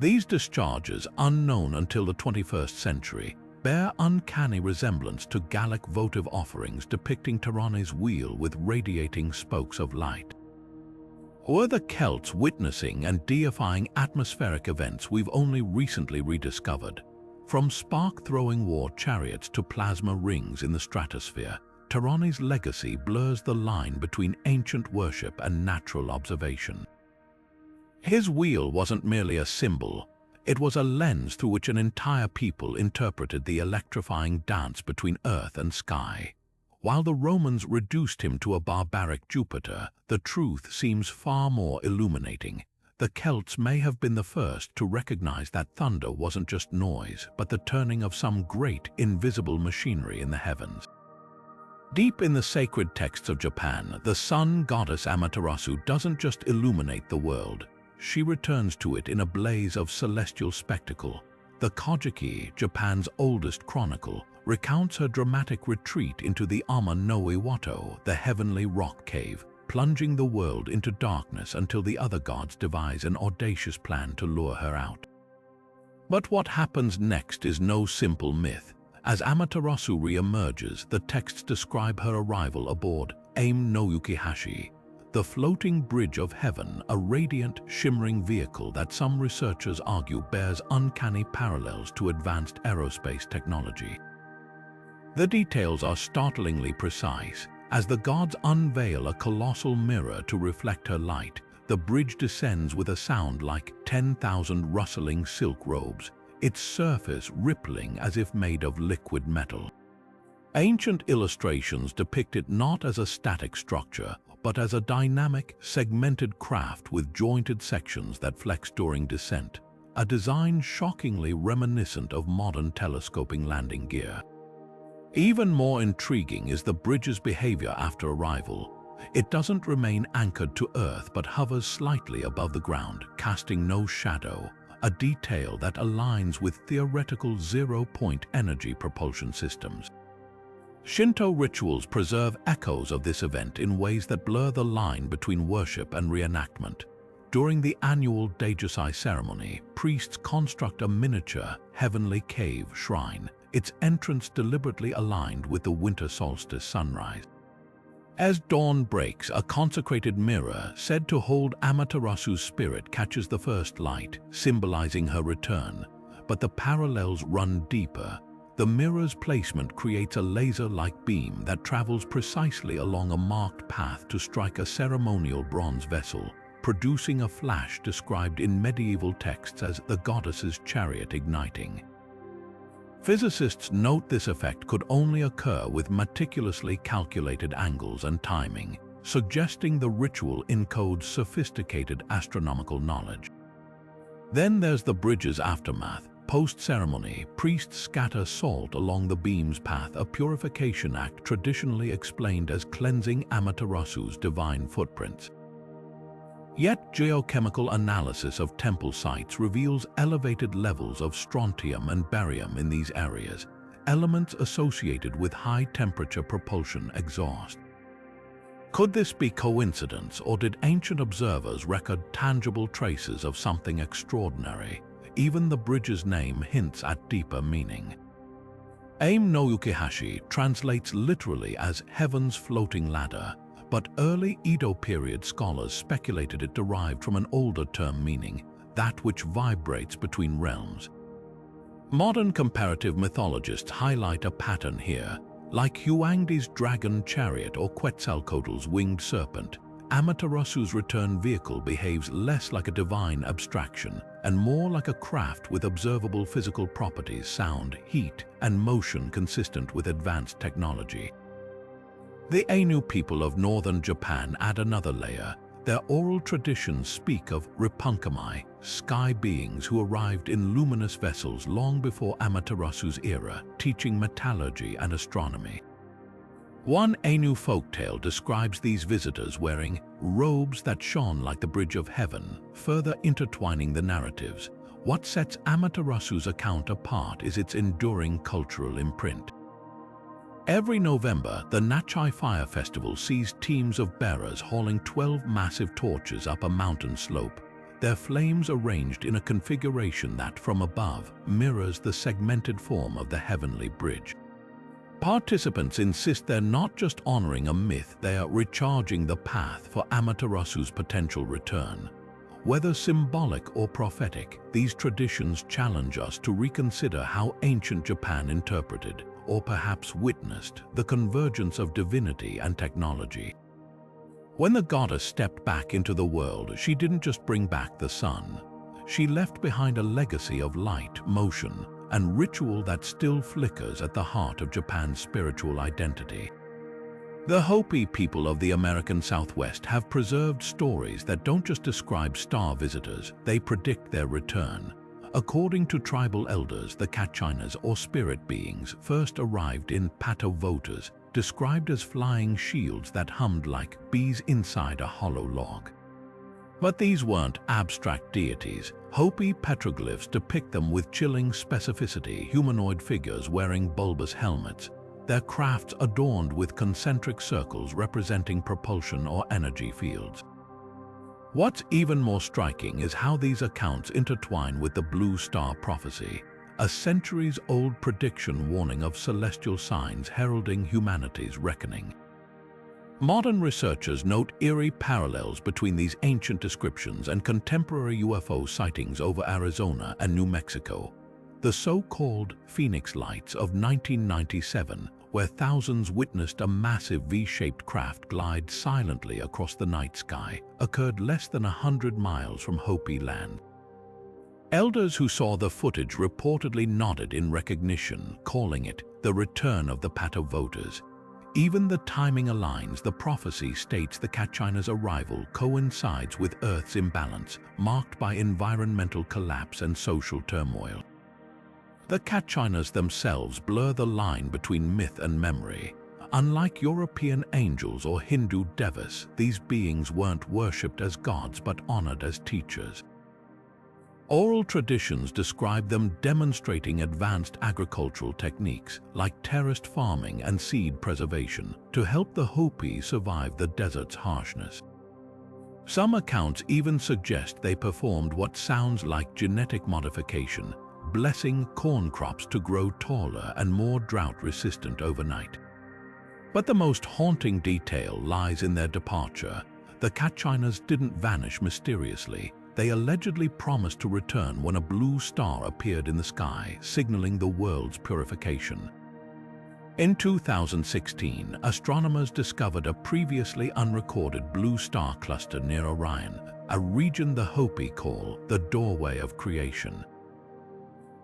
These discharges, unknown until the 21st century, bear uncanny resemblance to Gallic votive offerings depicting Tyrannes' wheel with radiating spokes of light. Were the Celts witnessing and deifying atmospheric events we've only recently rediscovered? From spark-throwing war chariots to plasma rings in the stratosphere, Tyrannes' legacy blurs the line between ancient worship and natural observation. His wheel wasn't merely a symbol, it was a lens through which an entire people interpreted the electrifying dance between earth and sky. While the Romans reduced him to a barbaric Jupiter, the truth seems far more illuminating. The Celts may have been the first to recognize that thunder wasn't just noise, but the turning of some great, invisible machinery in the heavens. Deep in the sacred texts of Japan, the sun goddess Amaterasu doesn't just illuminate the world. She returns to it in a blaze of celestial spectacle. The Kojiki, Japan's oldest chronicle, recounts her dramatic retreat into the Ama no Iwato, the heavenly rock cave, plunging the world into darkness until the other gods devise an audacious plan to lure her out. But what happens next is no simple myth. As Amaterasu re-emerges, the texts describe her arrival aboard Aim no Yukihashi, the floating bridge of heaven, a radiant, shimmering vehicle that some researchers argue bears uncanny parallels to advanced aerospace technology. The details are startlingly precise. As the gods unveil a colossal mirror to reflect her light, the bridge descends with a sound like 10,000 rustling silk robes, its surface rippling as if made of liquid metal. Ancient illustrations depict it not as a static structure, but as a dynamic, segmented craft with jointed sections that flex during descent, a design shockingly reminiscent of modern telescoping landing gear. Even more intriguing is the bridge's behavior after arrival. It doesn't remain anchored to Earth but hovers slightly above the ground, casting no shadow, a detail that aligns with theoretical zero-point energy propulsion systems. Shinto rituals preserve echoes of this event in ways that blur the line between worship and reenactment. During the annual Daijusai ceremony, priests construct a miniature, heavenly cave shrine, its entrance deliberately aligned with the winter solstice sunrise. As dawn breaks, a consecrated mirror said to hold Amaterasu's spirit catches the first light, symbolizing her return. But the parallels run deeper. The mirror's placement creates a laser-like beam that travels precisely along a marked path to strike a ceremonial bronze vessel, producing a flash described in medieval texts as the goddess's chariot igniting. Physicists note this effect could only occur with meticulously calculated angles and timing, suggesting the ritual encodes sophisticated astronomical knowledge. Then there's the bridge's aftermath. Post-ceremony, priests scatter salt along the beam's path, a purification act traditionally explained as cleansing Amaterasu's divine footprints. Yet geochemical analysis of temple sites reveals elevated levels of strontium and barium in these areas, elements associated with high-temperature propulsion exhaust. Could this be coincidence, or did ancient observers record tangible traces of something extraordinary? Even the bridge's name hints at deeper meaning. Aim no Yukihashi translates literally as heaven's floating ladder, but early Edo period scholars speculated it derived from an older term meaning, that which vibrates between realms. Modern comparative mythologists highlight a pattern here. Like Huangdi's dragon chariot or Quetzalcoatl's winged serpent, Amaterasu's return vehicle behaves less like a divine abstraction and more like a craft with observable physical properties, sound, heat, and motion consistent with advanced technology. The Ainu people of northern Japan add another layer. Their oral traditions speak of Rinponkami, sky beings who arrived in luminous vessels long before Amaterasu's era, teaching metallurgy and astronomy. One Ainu folktale describes these visitors wearing robes that shone like the bridge of heaven, further intertwining the narratives. What sets Amaterasu's account apart is its enduring cultural imprint. Every November, the Nachai Fire Festival sees teams of bearers hauling 12 massive torches up a mountain slope, their flames arranged in a configuration that, from above, mirrors the segmented form of the heavenly bridge. Participants insist they're not just honoring a myth, they are recharging the path for Amaterasu's potential return. Whether symbolic or prophetic, these traditions challenge us to reconsider how ancient Japan interpreted, or perhaps witnessed, the convergence of divinity and technology. When the goddess stepped back into the world, she didn't just bring back the sun. She left behind a legacy of light, motion, and ritual that still flickers at the heart of Japan's spiritual identity. The Hopi people of the American Southwest have preserved stories that don't just describe star visitors, they predict their return. According to tribal elders, the Kachinas, or spirit beings, first arrived in Patavotas, described as flying shields that hummed like bees inside a hollow log. But these weren't abstract deities. Hopi petroglyphs depict them with chilling specificity, humanoid figures wearing bulbous helmets, their crafts adorned with concentric circles representing propulsion or energy fields. What's even more striking is how these accounts intertwine with the Blue Star prophecy, a centuries-old prediction warning of celestial signs heralding humanity's reckoning. Modern researchers note eerie parallels between these ancient descriptions and contemporary UFO sightings over Arizona and New Mexico. The so-called Phoenix Lights of 1997, where thousands witnessed a massive V-shaped craft glide silently across the night sky, occurred less than 100 miles from Hopi land. Elders who saw the footage reportedly nodded in recognition, calling it the return of the Patavotas. Even the timing aligns. The prophecy states the Kachina's arrival coincides with Earth's imbalance, marked by environmental collapse and social turmoil. The Kachinas themselves blur the line between myth and memory. Unlike European angels or Hindu devas, these beings weren't worshipped as gods but honored as teachers. Oral traditions describe them demonstrating advanced agricultural techniques like terraced farming and seed preservation to help the Hopi survive the desert's harshness. Some accounts even suggest they performed what sounds like genetic modification, blessing corn crops to grow taller and more drought-resistant overnight. But the most haunting detail lies in their departure. The Kachinas didn't vanish mysteriously. They allegedly promised to return when a blue star appeared in the sky, signaling the world's purification. In 2016, astronomers discovered a previously unrecorded blue star cluster near Orion, a region the Hopi call the doorway of creation.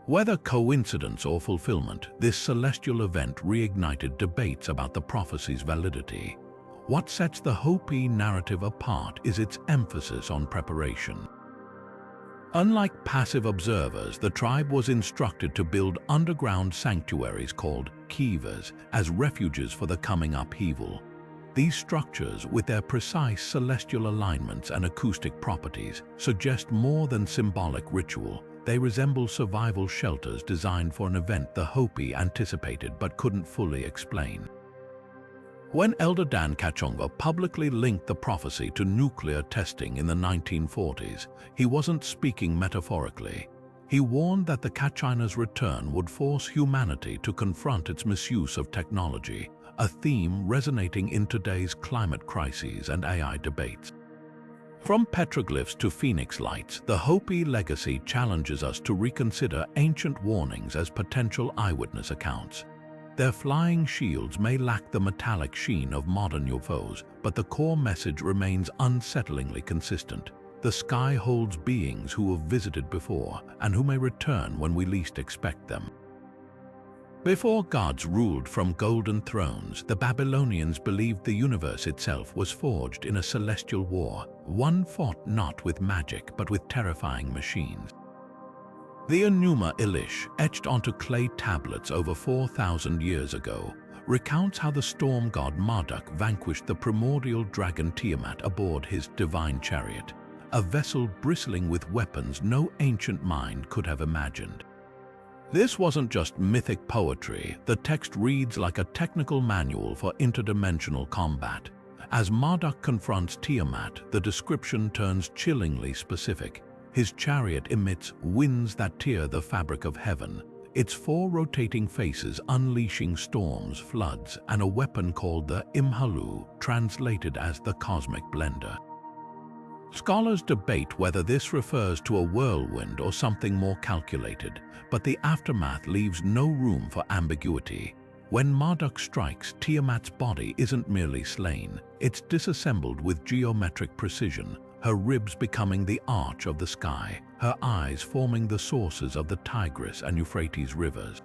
Whether coincidence or fulfillment, this celestial event reignited debates about the prophecy's validity. What sets the Hopi narrative apart is its emphasis on preparation. Unlike passive observers, the tribe was instructed to build underground sanctuaries called kivas as refuges for the coming upheaval. These structures, with their precise celestial alignments and acoustic properties, suggest more than symbolic ritual. They resemble survival shelters designed for an event the Hopi anticipated but couldn't fully explain. When Elder Dan Kachonga publicly linked the prophecy to nuclear testing in the 1940s, he wasn't speaking metaphorically. He warned that the Kachina's return would force humanity to confront its misuse of technology, a theme resonating in today's climate crises and AI debates. From petroglyphs to phoenix lights, the Hopi legacy challenges us to reconsider ancient warnings as potential eyewitness accounts. Their flying shields may lack the metallic sheen of modern UFOs, but the core message remains unsettlingly consistent. The sky holds beings who have visited before and who may return when we least expect them. Before gods ruled from golden thrones, the Babylonians believed the universe itself was forged in a celestial war, one fought not with magic but with terrifying machines. The Enuma Elish, etched onto clay tablets over 4,000 years ago, recounts how the storm god Marduk vanquished the primordial dragon Tiamat aboard his divine chariot, a vessel bristling with weapons no ancient mind could have imagined. This wasn't just mythic poetry. The text reads like a technical manual for interdimensional combat. As Marduk confronts Tiamat, the description turns chillingly specific. His chariot emits winds that tear the fabric of heaven, its four rotating faces unleashing storms, floods, and a weapon called the Imhalu, translated as the cosmic blender. Scholars debate whether this refers to a whirlwind or something more calculated, but the aftermath leaves no room for ambiguity. When Marduk strikes, Tiamat's body isn't merely slain, it's disassembled with geometric precision, her ribs becoming the arch of the sky, her eyes forming the sources of the Tigris and Euphrates rivers.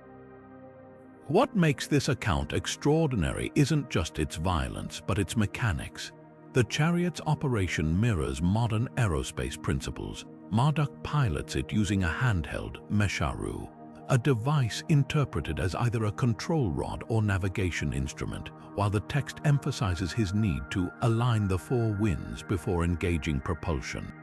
What makes this account extraordinary isn't just its violence, but its mechanics. The Chariot's operation mirrors modern aerospace principles. Marduk pilots it using a handheld mesharu, a device interpreted as either a control rod or navigation instrument, while the text emphasizes his need to align the four winds before engaging propulsion.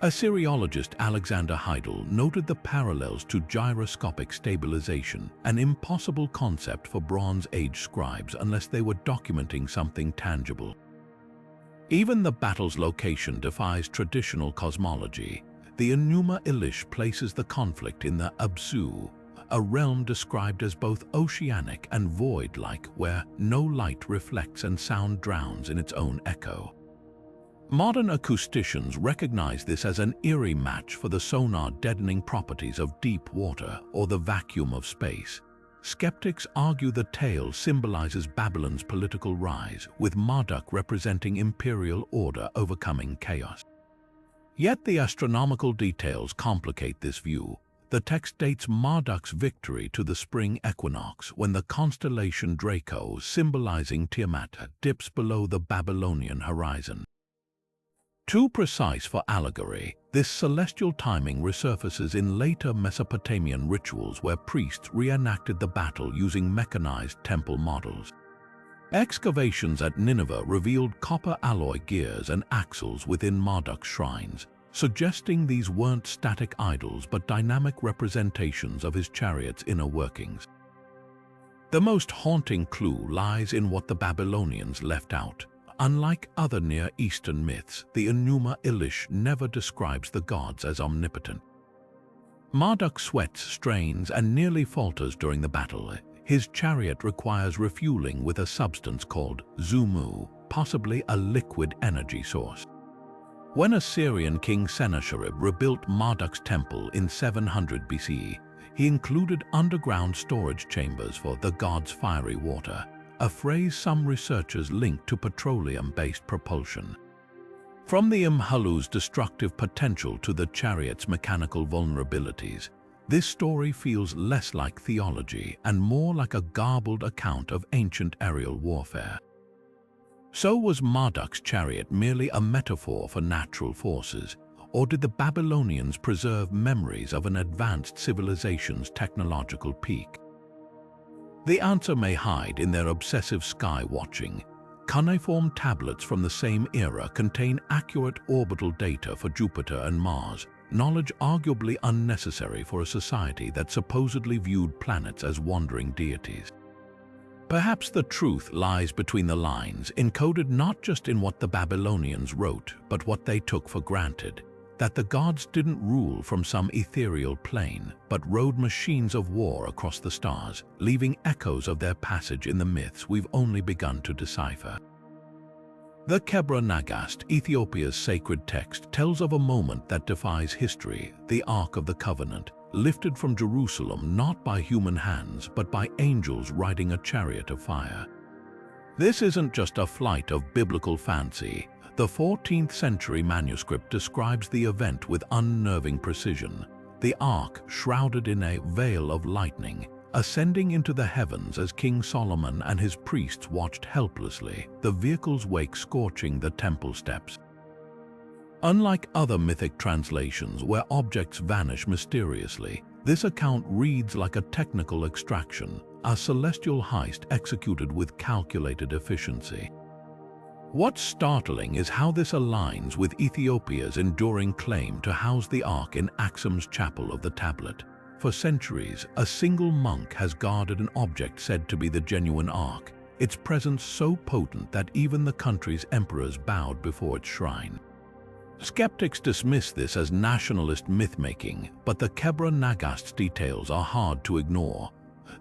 Assyriologist Alexander Heidel noted the parallels to gyroscopic stabilization, an impossible concept for Bronze Age scribes unless they were documenting something tangible. Even the battle's location defies traditional cosmology. The Enuma Elish places the conflict in the Absu, a realm described as both oceanic and void-like, where no light reflects and sound drowns in its own echo. Modern acousticians recognize this as an eerie match for the sonar-deadening properties of deep water or the vacuum of space. Skeptics argue the tale symbolizes Babylon's political rise, with Marduk representing imperial order overcoming chaos. Yet the astronomical details complicate this view. The text dates Marduk's victory to the spring equinox, when the constellation Draco, symbolizing Tiamat, dips below the Babylonian horizon. Too precise for allegory, this celestial timing resurfaces in later Mesopotamian rituals where priests reenacted the battle using mechanized temple models. Excavations at Nineveh revealed copper alloy gears and axles within Marduk's shrines, suggesting these weren't static idols but dynamic representations of his chariot's inner workings. The most haunting clue lies in what the Babylonians left out. Unlike other Near Eastern myths, the Enuma Elish never describes the gods as omnipotent. Marduk sweats, strains, and nearly falters during the battle. His chariot requires refueling with a substance called zumu, possibly a liquid energy source. When Assyrian king Sennacherib rebuilt Marduk's temple in 700 BCE, he included underground storage chambers for the god's fiery water, a phrase some researchers link to petroleum-based propulsion. From the Imhalu's destructive potential to the chariot's mechanical vulnerabilities, this story feels less like theology and more like a garbled account of ancient aerial warfare. So was Marduk's chariot merely a metaphor for natural forces, or did the Babylonians preserve memories of an advanced civilization's technological peak? The answer may hide in their obsessive sky-watching. Cuneiform tablets from the same era contain accurate orbital data for Jupiter and Mars, knowledge arguably unnecessary for a society that supposedly viewed planets as wandering deities. Perhaps the truth lies between the lines, encoded not just in what the Babylonians wrote, but what they took for granted, that the gods didn't rule from some ethereal plane, but rode machines of war across the stars, leaving echoes of their passage in the myths we've only begun to decipher. The Kebra Nagast, Ethiopia's sacred text, tells of a moment that defies history, the Ark of the Covenant, lifted from Jerusalem not by human hands but by angels riding a chariot of fire. This isn't just a flight of biblical fancy. The 14th century manuscript describes the event with unnerving precision. The ark, shrouded in a veil of lightning, ascending into the heavens as King Solomon and his priests watched helplessly, the vehicle's wake scorching the temple steps. Unlike other mythic translations where objects vanish mysteriously, this account reads like a technical extraction, a celestial heist executed with calculated efficiency. What's startling is how this aligns with Ethiopia's enduring claim to house the Ark in Axum's chapel of the tablet. For centuries, a single monk has guarded an object said to be the genuine Ark, its presence so potent that even the country's emperors bowed before its shrine. Skeptics dismiss this as nationalist myth-making, but the Kebra Nagast's details are hard to ignore.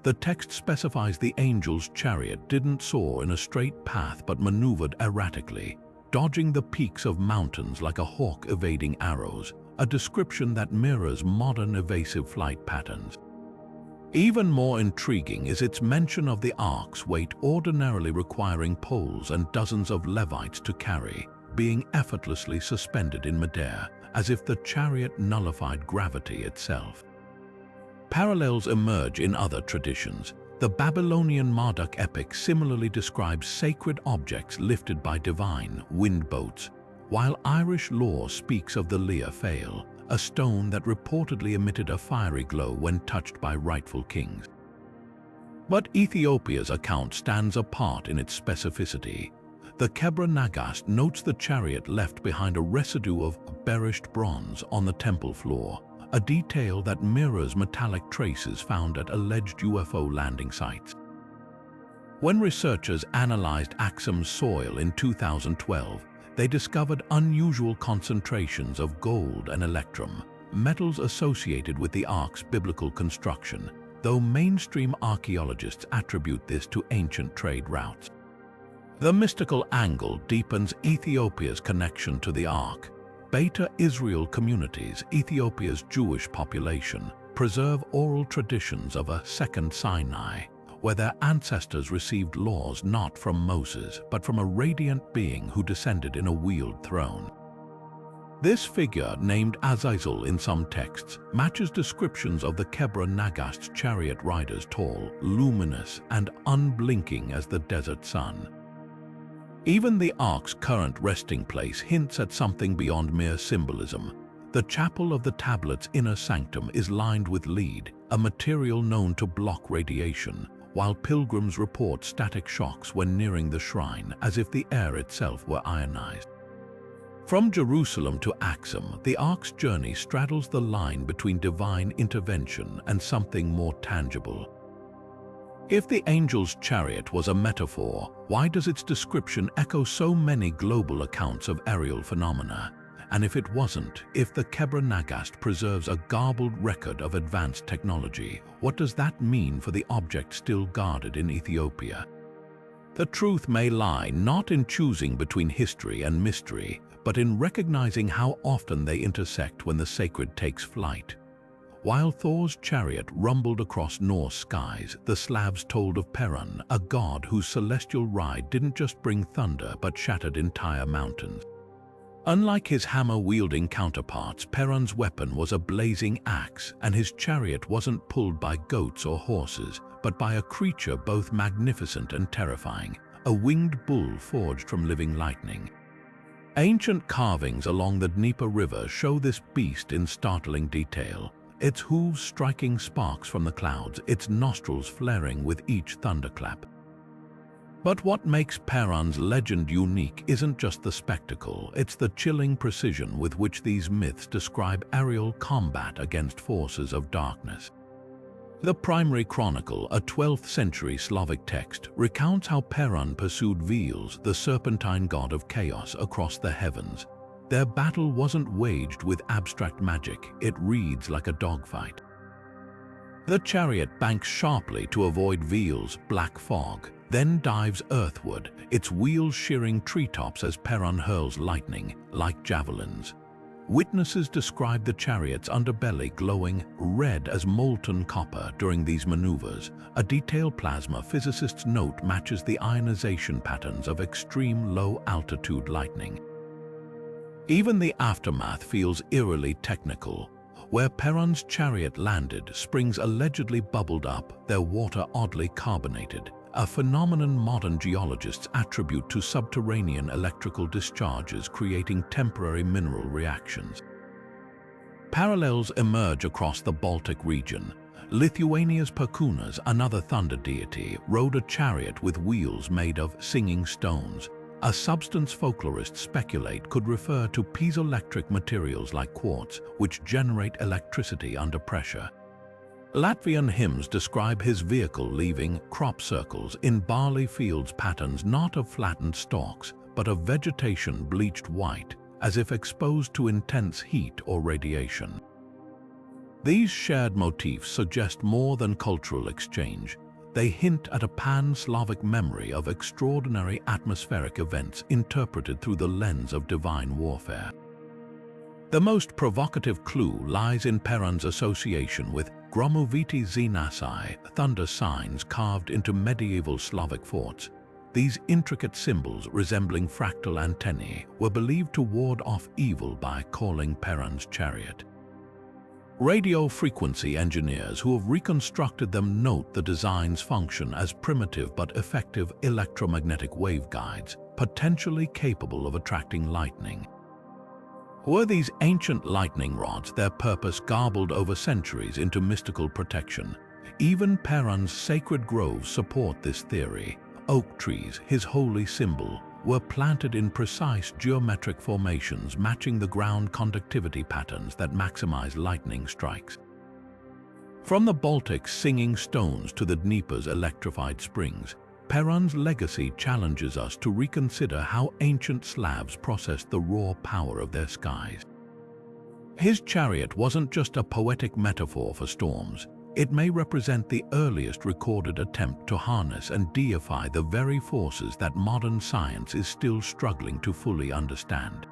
The text specifies the angel's chariot didn't soar in a straight path but maneuvered erratically, dodging the peaks of mountains like a hawk evading arrows, a description that mirrors modern evasive flight patterns. Even more intriguing is its mention of the ark's weight ordinarily requiring poles and dozens of Levites to carry, being effortlessly suspended in midair, as if the chariot nullified gravity itself. Parallels emerge in other traditions. The Babylonian Marduk epic similarly describes sacred objects lifted by divine wind boats, while Irish lore speaks of the Lia Fail, a stone that reportedly emitted a fiery glow when touched by rightful kings. But Ethiopia's account stands apart in its specificity. The Kebra Nagast notes the chariot left behind a residue of burnished bronze on the temple floor, a detail that mirrors metallic traces found at alleged UFO landing sites. When researchers analyzed Axum's soil in 2012, they discovered unusual concentrations of gold and electrum, metals associated with the ark's biblical construction, though mainstream archaeologists attribute this to ancient trade routes. The mystical angle deepens Ethiopia's connection to the ark. Beta Israel communities, Ethiopia's Jewish population, preserve oral traditions of a second Sinai, where their ancestors received laws not from Moses, but from a radiant being who descended in a wheeled throne. This figure, named Azazel in some texts, matches descriptions of the Kebra Nagast's chariot riders tall, luminous, and unblinking as the desert sun. Even the ark's current resting place hints at something beyond mere symbolism. The chapel of the tablet's inner sanctum is lined with lead, a material known to block radiation, while pilgrims report static shocks when nearing the shrine, as if the air itself were ionized. From Jerusalem to Axum, the ark's journey straddles the line between divine intervention and something more tangible. If the angel's chariot was a metaphor, why does its description echo so many global accounts of aerial phenomena? And if it wasn't, if the Kebra Nagast preserves a garbled record of advanced technology, what does that mean for the object still guarded in Ethiopia? The truth may lie not in choosing between history and mystery, but in recognizing how often they intersect when the sacred takes flight. While Thor's chariot rumbled across Norse skies, the Slavs told of Perun, a god whose celestial ride didn't just bring thunder but shattered entire mountains. Unlike his hammer-wielding counterparts, Perun's weapon was a blazing axe, and his chariot wasn't pulled by goats or horses, but by a creature both magnificent and terrifying, a winged bull forged from living lightning. Ancient carvings along the Dnieper River show this beast in startling detail, its hooves striking sparks from the clouds, its nostrils flaring with each thunderclap. But what makes Perun's legend unique isn't just the spectacle, it's the chilling precision with which these myths describe aerial combat against forces of darkness. The Primary Chronicle, a 12th century Slavic text, recounts how Perun pursued Veles, the serpentine god of chaos, across the heavens. Their battle wasn't waged with abstract magic, it reads like a dogfight. The chariot banks sharply to avoid Veles' black fog, then dives earthward, its wheels shearing treetops as Perun hurls lightning, like javelins. Witnesses describe the chariot's underbelly glowing red as molten copper during these maneuvers. A detailed plasma physicists note matches the ionization patterns of extreme low-altitude lightning. Even the aftermath feels eerily technical. Where Perun's chariot landed, springs allegedly bubbled up, their water oddly carbonated, a phenomenon modern geologists attribute to subterranean electrical discharges creating temporary mineral reactions. Parallels emerge across the Baltic region. Lithuania's Perkūnas, another thunder deity, rode a chariot with wheels made of singing stones, a substance folklorists speculate could refer to piezoelectric materials like quartz, which generate electricity under pressure. Latvian hymns describe his vehicle leaving crop circles in barley fields, patterns not of flattened stalks, but of vegetation bleached white, as if exposed to intense heat or radiation. These shared motifs suggest more than cultural exchange. They hint at a pan-Slavic memory of extraordinary atmospheric events interpreted through the lens of divine warfare. The most provocative clue lies in Perun's association with Gromoviti Zenasi, thunder signs carved into medieval Slavic forts. These intricate symbols, resembling fractal antennae, were believed to ward off evil by calling Perun's chariot. Radio frequency engineers who have reconstructed them note the design's function as primitive but effective electromagnetic waveguides, potentially capable of attracting lightning. Were these ancient lightning rods, their purpose garbled over centuries into mystical protection? Even Perun's sacred groves support this theory. Oak trees, his holy symbol, were planted in precise geometric formations matching the ground conductivity patterns that maximize lightning strikes. From the Baltic's singing stones to the Dnieper's electrified springs, Perun's legacy challenges us to reconsider how ancient Slavs processed the raw power of their skies. His chariot wasn't just a poetic metaphor for storms. It may represent the earliest recorded attempt to harness and deify the very forces that modern science is still struggling to fully understand.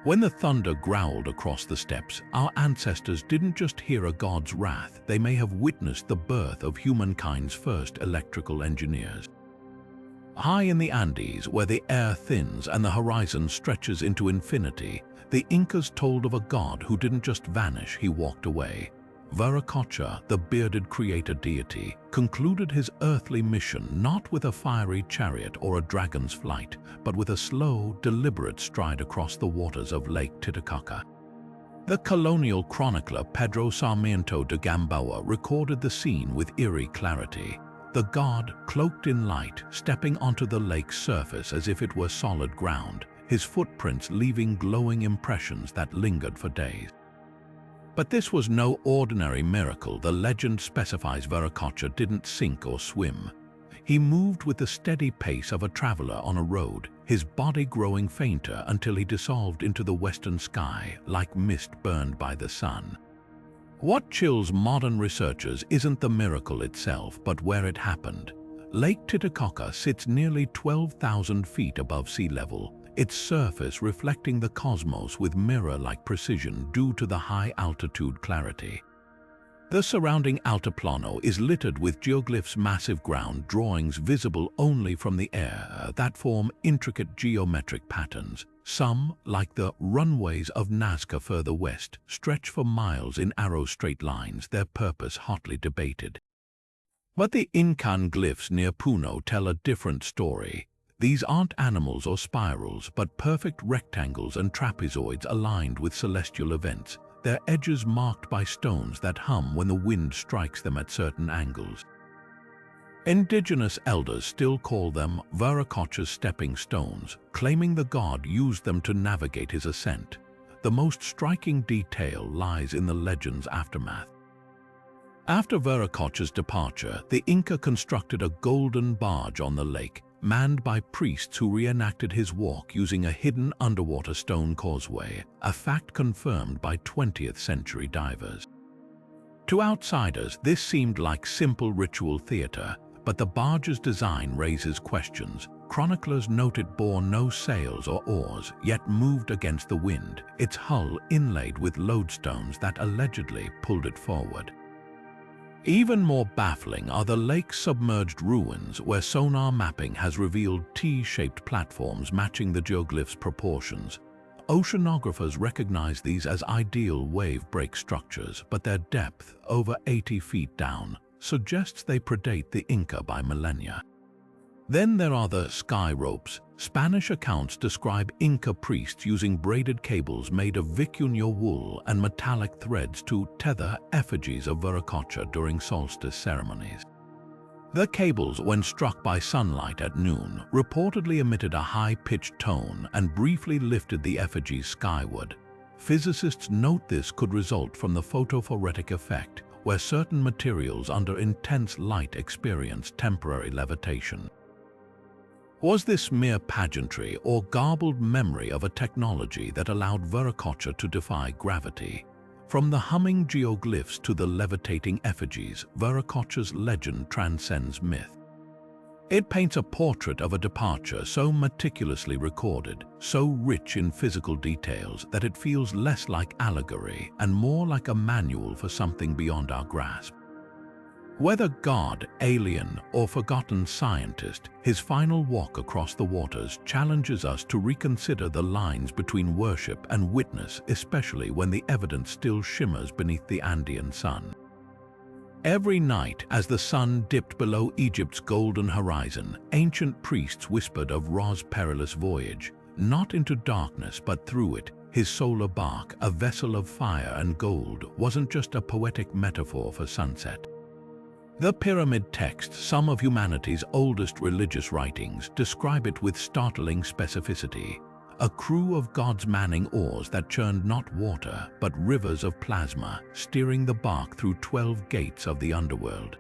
When the thunder growled across the steppes, our ancestors didn't just hear a god's wrath, they may have witnessed the birth of humankind's first electrical engineers. High in the Andes, where the air thins and the horizon stretches into infinity, the Incas told of a god who didn't just vanish, he walked away. Viracocha, the bearded creator deity, concluded his earthly mission not with a fiery chariot or a dragon's flight, but with a slow, deliberate stride across the waters of Lake Titicaca. The colonial chronicler Pedro Sarmiento de Gamboa recorded the scene with eerie clarity. The god, cloaked in light, stepping onto the lake's surface as if it were solid ground, his footprints leaving glowing impressions that lingered for days. But this was no ordinary miracle. The legend specifies Viracocha didn't sink or swim. He moved with the steady pace of a traveler on a road, his body growing fainter until he dissolved into the western sky like mist burned by the sun. What chills modern researchers isn't the miracle itself, but where it happened. Lake Titicaca sits nearly 12,000 feet above sea level, its surface reflecting the cosmos with mirror-like precision due to the high-altitude clarity. The surrounding altiplano is littered with geoglyphs, massive ground drawings visible only from the air that form intricate geometric patterns. Some, like the runways of Nazca further west, stretch for miles in arrow straight lines, their purpose hotly debated. But the Incan glyphs near Puno tell a different story. These aren't animals or spirals, but perfect rectangles and trapezoids aligned with celestial events, their edges marked by stones that hum when the wind strikes them at certain angles. Indigenous elders still call them Viracocha's stepping stones, claiming the god used them to navigate his ascent. The most striking detail lies in the legend's aftermath. After Viracocha's departure, the Inca constructed a golden barge on the lake, manned by priests who reenacted his walk using a hidden underwater stone causeway, a fact confirmed by 20th century divers. To outsiders, this seemed like simple ritual theater, but the barge's design raises questions. Chroniclers note it bore no sails or oars, yet moved against the wind, its hull inlaid with lodestones that allegedly pulled it forward. Even more baffling are the lake's submerged ruins, where sonar mapping has revealed T-shaped platforms matching the geoglyph's proportions. Oceanographers recognize these as ideal wave break structures, but their depth, over 80 feet down, suggests they predate the Inca by millennia. Then there are the sky ropes. Spanish accounts describe Inca priests using braided cables made of vicuña wool and metallic threads to tether effigies of Viracocha during solstice ceremonies. The cables, when struck by sunlight at noon, reportedly emitted a high-pitched tone and briefly lifted the effigies skyward. Physicists note this could result from the photophoretic effect, where certain materials under intense light experience temporary levitation. Was this mere pageantry or garbled memory of a technology that allowed Viracocha to defy gravity? From the humming geoglyphs to the levitating effigies, Viracocha's legend transcends myth. It paints a portrait of a departure so meticulously recorded, so rich in physical details that it feels less like allegory and more like a manual for something beyond our grasp. Whether god, alien, or forgotten scientist, his final walk across the waters challenges us to reconsider the lines between worship and witness, especially when the evidence still shimmers beneath the Andean sun. Every night, as the sun dipped below Egypt's golden horizon, ancient priests whispered of Ra's perilous voyage, not into darkness but through it. His solar bark, a vessel of fire and gold, wasn't just a poetic metaphor for sunset. The pyramid text, some of humanity's oldest religious writings, describe it with startling specificity. A crew of gods manning oars that churned not water, but rivers of plasma, steering the bark through 12 gates of the underworld.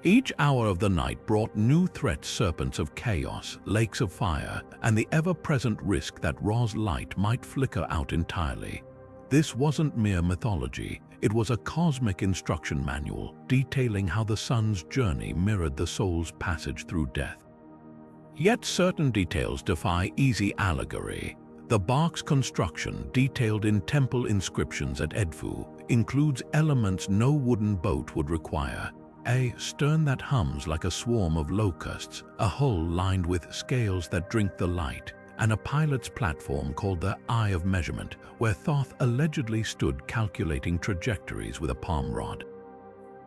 Each hour of the night brought new threats: serpents of chaos, lakes of fire, and the ever-present risk that Ra's light might flicker out entirely. This wasn't mere mythology. It was a cosmic instruction manual, detailing how the sun's journey mirrored the soul's passage through death. Yet certain details defy easy allegory. The bark's construction, detailed in temple inscriptions at Edfu, includes elements no wooden boat would require: a stern that hums like a swarm of locusts, a hull lined with scales that drink the light, and a pilot's platform called the Eye of Measurement, where Thoth allegedly stood calculating trajectories with a palm rod.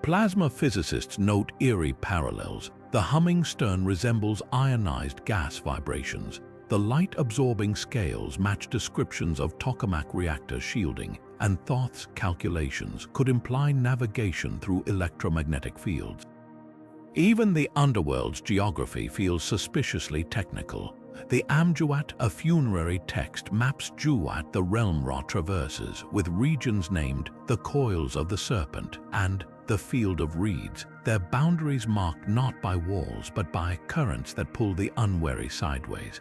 Plasma physicists note eerie parallels. The humming stern resembles ionized gas vibrations. The light-absorbing scales match descriptions of tokamak reactor shielding, and Thoth's calculations could imply navigation through electromagnetic fields. Even the underworld's geography feels suspiciously technical. The Amjuat, a funerary text, maps Juat, the realm Ra traverses, with regions named the Coils of the Serpent and the Field of Reeds, their boundaries marked not by walls but by currents that pull the unwary sideways.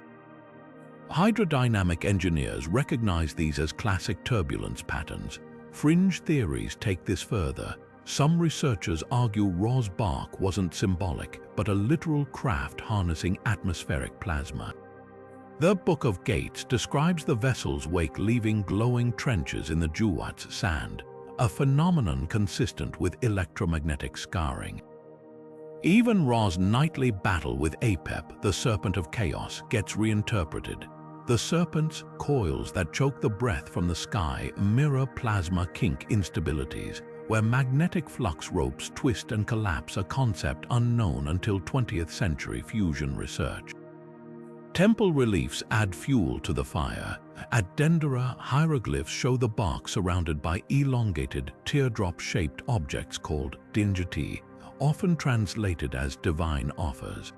Hydrodynamic engineers recognize these as classic turbulence patterns. Fringe theories take this further. Some researchers argue Ra's bark wasn't symbolic, but a literal craft harnessing atmospheric plasma. The Book of Gates describes the vessel's wake leaving glowing trenches in the Juat's sand, a phenomenon consistent with electromagnetic scarring. Even Ra's nightly battle with Apep, the Serpent of Chaos, gets reinterpreted. The serpent's coils that choke the breath from the sky mirror plasma kink instabilities, where magnetic flux ropes twist and collapse, a concept unknown until 20th century fusion research. Temple reliefs add fuel to the fire. At Dendera, hieroglyphs show the bark surrounded by elongated, teardrop-shaped objects called dinjati, often translated as divine offers.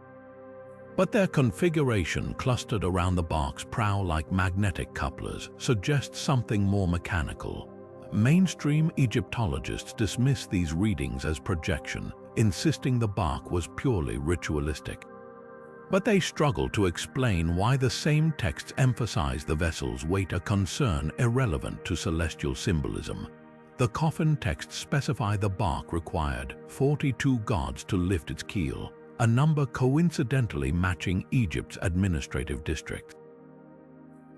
But their configuration, clustered around the bark's prow like magnetic couplers, suggests something more mechanical. Mainstream Egyptologists dismiss these readings as projection, insisting the bark was purely ritualistic. But they struggle to explain why the same texts emphasize the vessel's weight, a concern irrelevant to celestial symbolism. The coffin texts specify the bark required 42 gods to lift its keel, a number coincidentally matching Egypt's administrative district.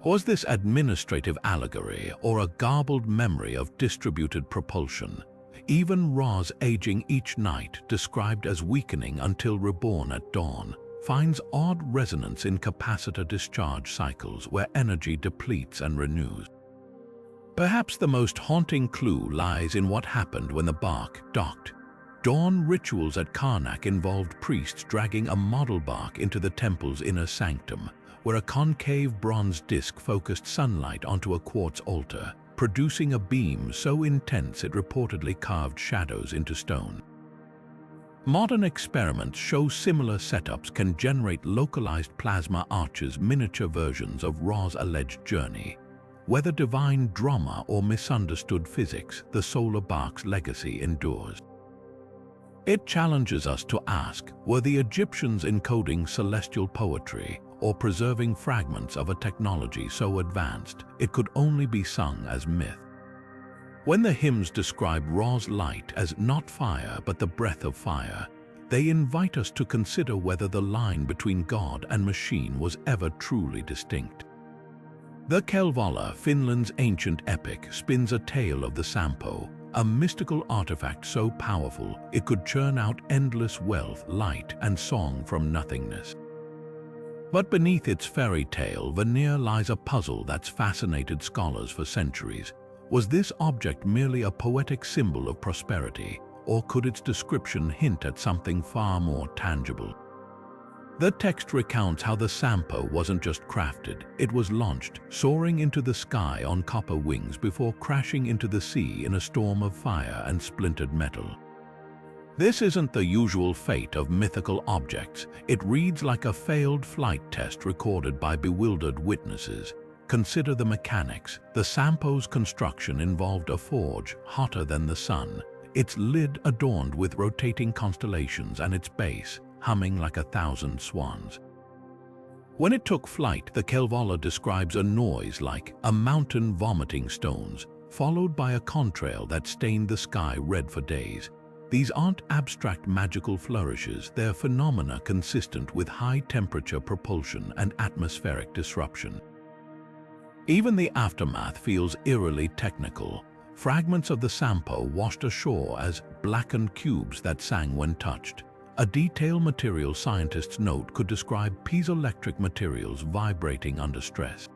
Was this administrative allegory or a garbled memory of distributed propulsion? Even Ra's aging each night, described as weakening until reborn at dawn, finds odd resonance in capacitor discharge cycles where energy depletes and renews. Perhaps the most haunting clue lies in what happened when the bark docked. Dawn rituals at Karnak involved priests dragging a model bark into the temple's inner sanctum, where a concave bronze disc focused sunlight onto a quartz altar, producing a beam so intense it reportedly carved shadows into stone. Modern experiments show similar setups can generate localized plasma arches, miniature versions of Ra's alleged journey. Whether divine drama or misunderstood physics, the solar bark's legacy endures. It challenges us to ask, were the Egyptians encoding celestial poetry or preserving fragments of a technology so advanced it could only be sung as myth? When the hymns describe Ra's light as not fire but the breath of fire, they invite us to consider whether the line between God and machine was ever truly distinct. The Kalevala, Finland's ancient epic, spins a tale of the Sampo, a mystical artifact so powerful it could churn out endless wealth, light, and song from nothingness. But beneath its fairy tale veneer lies a puzzle that's fascinated scholars for centuries. Was this object merely a poetic symbol of prosperity, or could its description hint at something far more tangible? The text recounts how the Sampo wasn't just crafted, it was launched, soaring into the sky on copper wings before crashing into the sea in a storm of fire and splintered metal. This isn't the usual fate of mythical objects. It reads like a failed flight test recorded by bewildered witnesses. Consider the mechanics. The Sampo's construction involved a forge hotter than the sun, its lid adorned with rotating constellations and its base humming like 1,000 swans. When it took flight, the Kalevala describes a noise like a mountain vomiting stones, followed by a contrail that stained the sky red for days. These aren't abstract magical flourishes, they're phenomena consistent with high-temperature propulsion and atmospheric disruption. Even the aftermath feels eerily technical. Fragments of the Sampo washed ashore as blackened cubes that sang when touched. A detailed material scientists note could describe piezoelectric materials vibrating under stress.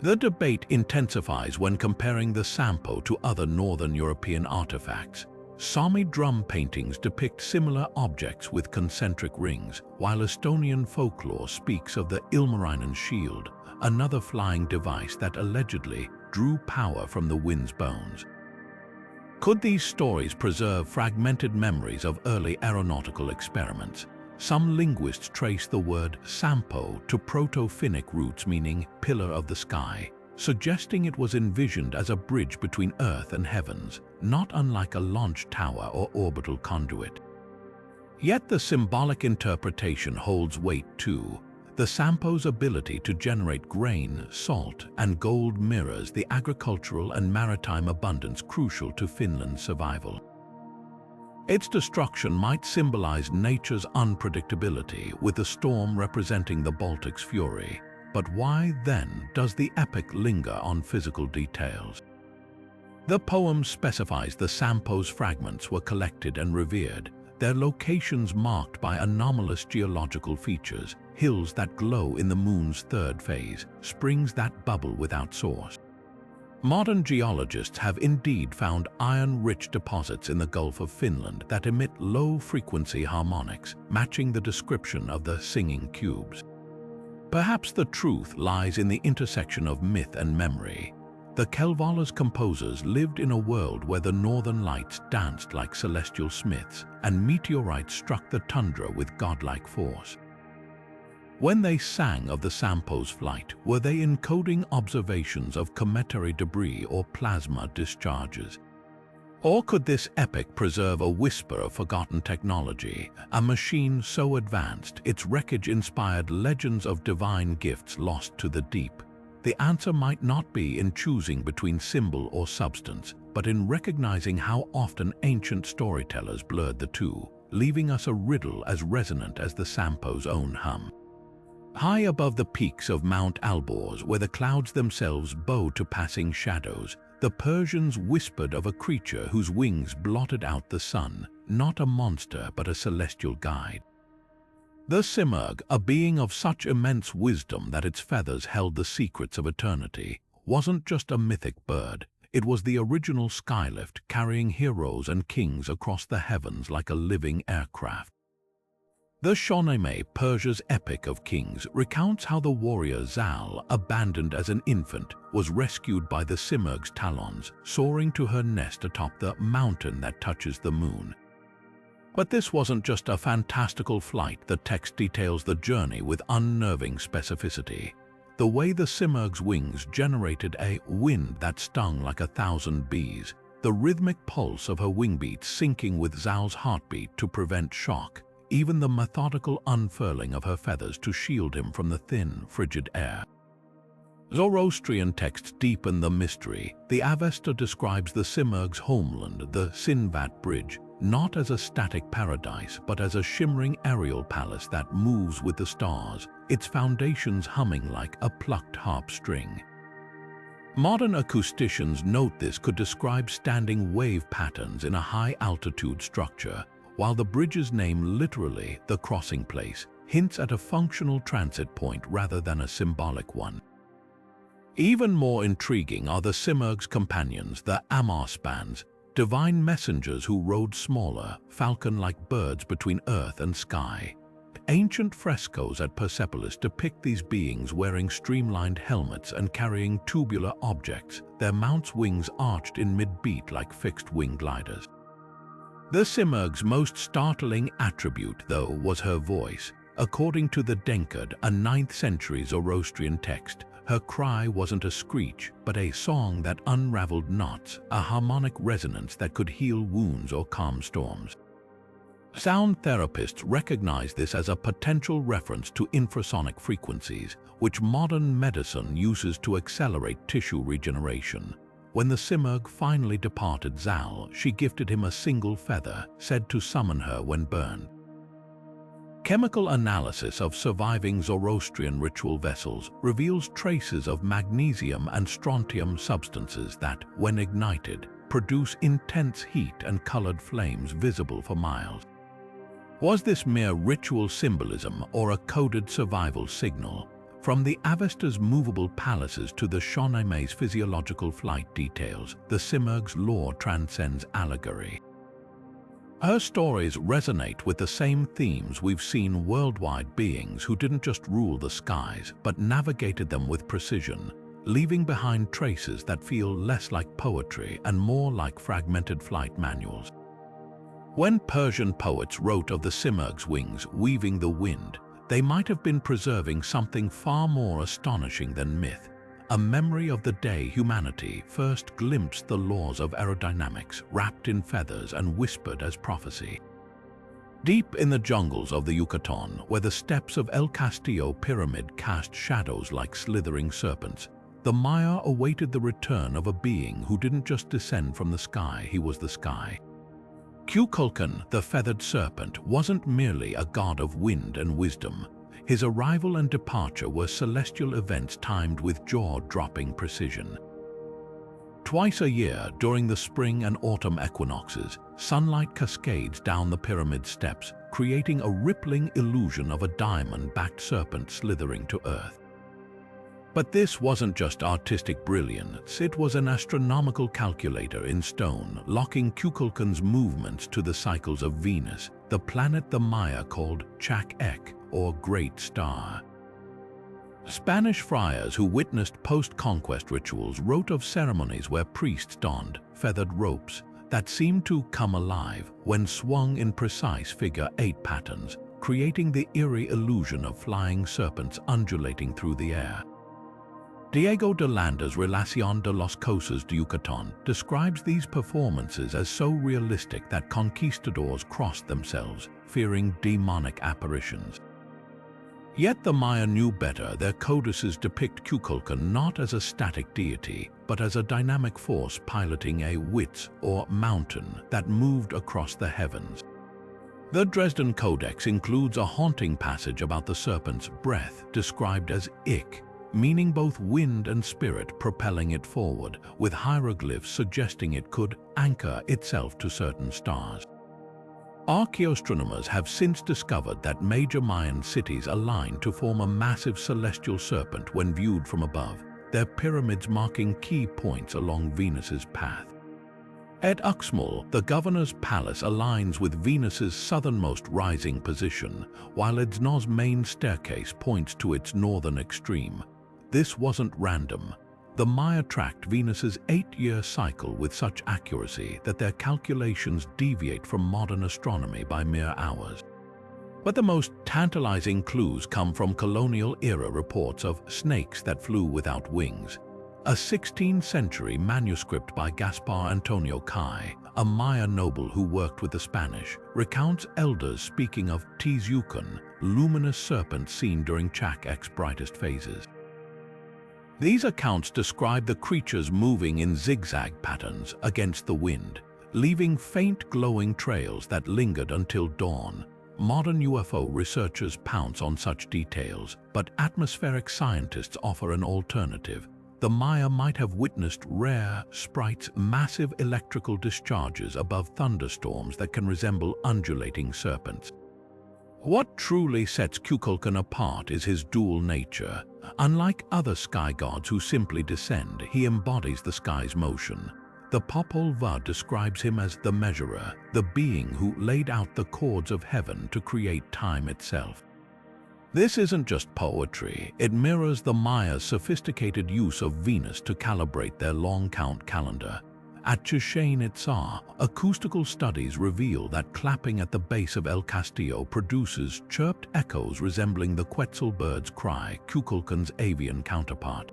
The debate intensifies when comparing the Sampo to other Northern European artifacts. Sami drum paintings depict similar objects with concentric rings, while Estonian folklore speaks of the Ilmarinen shield, another flying device that allegedly drew power from the wind's bones. Could these stories preserve fragmented memories of early aeronautical experiments? Some linguists trace the word Sampo to Proto-Finnic roots meaning pillar of the sky, suggesting it was envisioned as a bridge between Earth and heavens, not unlike a launch tower or orbital conduit. Yet the symbolic interpretation holds weight too. The Sampo's ability to generate grain, salt, and gold mirrors the agricultural and maritime abundance crucial to Finland's survival. Its destruction might symbolize nature's unpredictability, with the storm representing the Baltic's fury. But why, then, does the epic linger on physical details? The poem specifies the Sampo's fragments were collected and revered, their locations marked by anomalous geological features, hills that glow in the moon's third phase, springs that bubble without source. Modern geologists have indeed found iron-rich deposits in the Gulf of Finland that emit low-frequency harmonics, matching the description of the singing cubes. Perhaps the truth lies in the intersection of myth and memory. The Kalevala's composers lived in a world where the northern lights danced like celestial smiths, and meteorites struck the tundra with godlike force. When they sang of the Sampo's flight, were they encoding observations of cometary debris or plasma discharges? Or could this epic preserve a whisper of forgotten technology, a machine so advanced its wreckage inspired legends of divine gifts lost to the deep? The answer might not be in choosing between symbol or substance, but in recognizing how often ancient storytellers blurred the two, leaving us a riddle as resonant as the Sampo's own hum. High above the peaks of Mount Alborz, where the clouds themselves bow to passing shadows, the Persians whispered of a creature whose wings blotted out the sun, not a monster but a celestial guide. The Simurgh, a being of such immense wisdom that its feathers held the secrets of eternity, wasn't just a mythic bird, it was the original skylift carrying heroes and kings across the heavens like a living aircraft. The Shahnameh, Persia's epic of kings, recounts how the warrior Zal, abandoned as an infant, was rescued by the Simurgh's talons, soaring to her nest atop the mountain that touches the moon. But this wasn't just a fantastical flight. The text details the journey with unnerving specificity. The way the Simurgh's wings generated a wind that stung like 1,000 bees, the rhythmic pulse of her wingbeats syncing with Zal's heartbeat to prevent shock, even the methodical unfurling of her feathers to shield him from the thin, frigid air. Zoroastrian texts deepen the mystery. The Avesta describes the Simurgh's homeland, the Sinvat Bridge, not as a static paradise, but as a shimmering aerial palace that moves with the stars, its foundations humming like a plucked harp string. Modern acousticians note this could describe standing wave patterns in a high-altitude structure, while the bridge's name, literally the crossing place, hints at a functional transit point rather than a symbolic one. Even more intriguing are the Simurgh's companions, the Amarspans, divine messengers who rode smaller, falcon-like birds between earth and sky. Ancient frescoes at Persepolis depict these beings wearing streamlined helmets and carrying tubular objects, their mounts' wings arched in mid-beat like fixed-wing gliders. The Simurgh's most startling attribute, though, was her voice. According to the Denkard, a 9th-century Zoroastrian text, her cry wasn't a screech, but a song that unraveled knots, a harmonic resonance that could heal wounds or calm storms. Sound therapists recognize this as a potential reference to infrasonic frequencies, which modern medicine uses to accelerate tissue regeneration. When the Simurgh finally departed Zal, she gifted him a single feather, said to summon her when burned. Chemical analysis of surviving Zoroastrian ritual vessels reveals traces of magnesium and strontium substances that, when ignited, produce intense heat and colored flames visible for miles. Was this mere ritual symbolism or a coded survival signal? From the Avesta's movable palaces to the Shawnee's physiological flight details, the Simurgh's lore transcends allegory. Her stories resonate with the same themes we've seen worldwide: beings who didn't just rule the skies, but navigated them with precision, leaving behind traces that feel less like poetry and more like fragmented flight manuals. When Persian poets wrote of the Simurgh's wings weaving the wind, they might have been preserving something far more astonishing than myth, a memory of the day humanity first glimpsed the laws of aerodynamics, wrapped in feathers and whispered as prophecy. Deep in the jungles of the Yucatan, where the steps of El Castillo pyramid cast shadows like slithering serpents, the Maya awaited the return of a being who didn't just descend from the sky, he was the sky. Kukulkan, the feathered serpent, wasn't merely a god of wind and wisdom. His arrival and departure were celestial events timed with jaw-dropping precision. Twice a year, during the spring and autumn equinoxes, sunlight cascades down the pyramid steps, creating a rippling illusion of a diamond-backed serpent slithering to earth. But this wasn't just artistic brilliance, it was an astronomical calculator in stone, locking Kukulkan's movements to the cycles of Venus, the planet the Maya called Chak-Ek, or Great Star. Spanish friars who witnessed post-conquest rituals wrote of ceremonies where priests donned feathered ropes that seemed to come alive when swung in precise figure-8 patterns, creating the eerie illusion of flying serpents undulating through the air. Diego de Landa's Relación de los Cosas de Yucatán describes these performances as so realistic that conquistadors crossed themselves, fearing demonic apparitions. Yet the Maya knew better. Their codices depict Kukulkan not as a static deity, but as a dynamic force piloting a wits, or mountain, that moved across the heavens. The Dresden Codex includes a haunting passage about the serpent's breath, described as ik, meaning both wind and spirit propelling it forward, with hieroglyphs suggesting it could anchor itself to certain stars. Archaeoastronomers have since discovered that major Mayan cities aligned to form a massive celestial serpent when viewed from above, their pyramids marking key points along Venus's path. At Uxmal, the governor's palace aligns with Venus's southernmost rising position, while Edsno's main staircase points to its northern extreme. This wasn't random. The Maya tracked Venus's 8-year cycle with such accuracy that their calculations deviate from modern astronomy by mere hours. But the most tantalizing clues come from colonial-era reports of snakes that flew without wings. A 16th-century manuscript by Gaspar Antonio Cai, a Maya noble who worked with the Spanish, recounts elders speaking of Tz'ukan, luminous serpents seen during Chak-Ek's brightest phases. These accounts describe the creatures moving in zigzag patterns against the wind, leaving faint glowing trails that lingered until dawn. Modern UFO researchers pounce on such details, but atmospheric scientists offer an alternative. The Maya might have witnessed rare sprites, massive electrical discharges above thunderstorms that can resemble undulating serpents. What truly sets Kukulkan apart is his dual nature. Unlike other sky gods who simply descend, he embodies the sky's motion. The Popol Vuh describes him as the measurer, the being who laid out the chords of heaven to create time itself. This isn't just poetry, it mirrors the Maya's sophisticated use of Venus to calibrate their long count calendar. At Chichen Itzá, acoustical studies reveal that clapping at the base of El Castillo produces chirped echoes resembling the Quetzal bird's cry, Kukulkan's avian counterpart.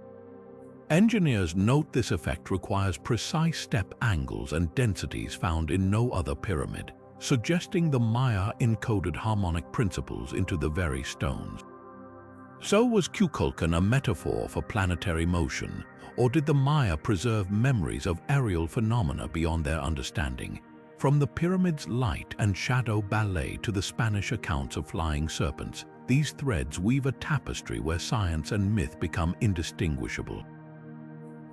Engineers note this effect requires precise step angles and densities found in no other pyramid, suggesting the Maya encoded harmonic principles into the very stones. So was Kukulkan a metaphor for planetary motion, or did the Maya preserve memories of aerial phenomena beyond their understanding? From the pyramid's light and shadow ballet to the Spanish accounts of flying serpents, these threads weave a tapestry where science and myth become indistinguishable.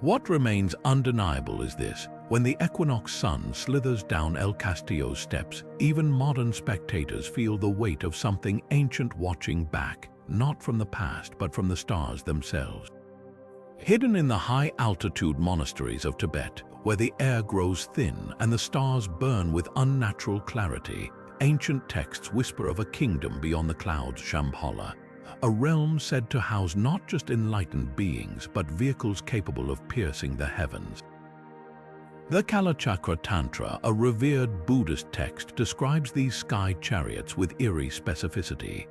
What remains undeniable is this: when the equinox sun slithers down El Castillo's steps, even modern spectators feel the weight of something ancient watching back, not from the past but from the stars themselves. Hidden in the high-altitude monasteries of Tibet, where the air grows thin and the stars burn with unnatural clarity, ancient texts whisper of a kingdom beyond the clouds, Shambhala, a realm said to house not just enlightened beings but vehicles capable of piercing the heavens. The Kalachakra Tantra, a revered Buddhist text, describes these sky chariots with eerie specificity.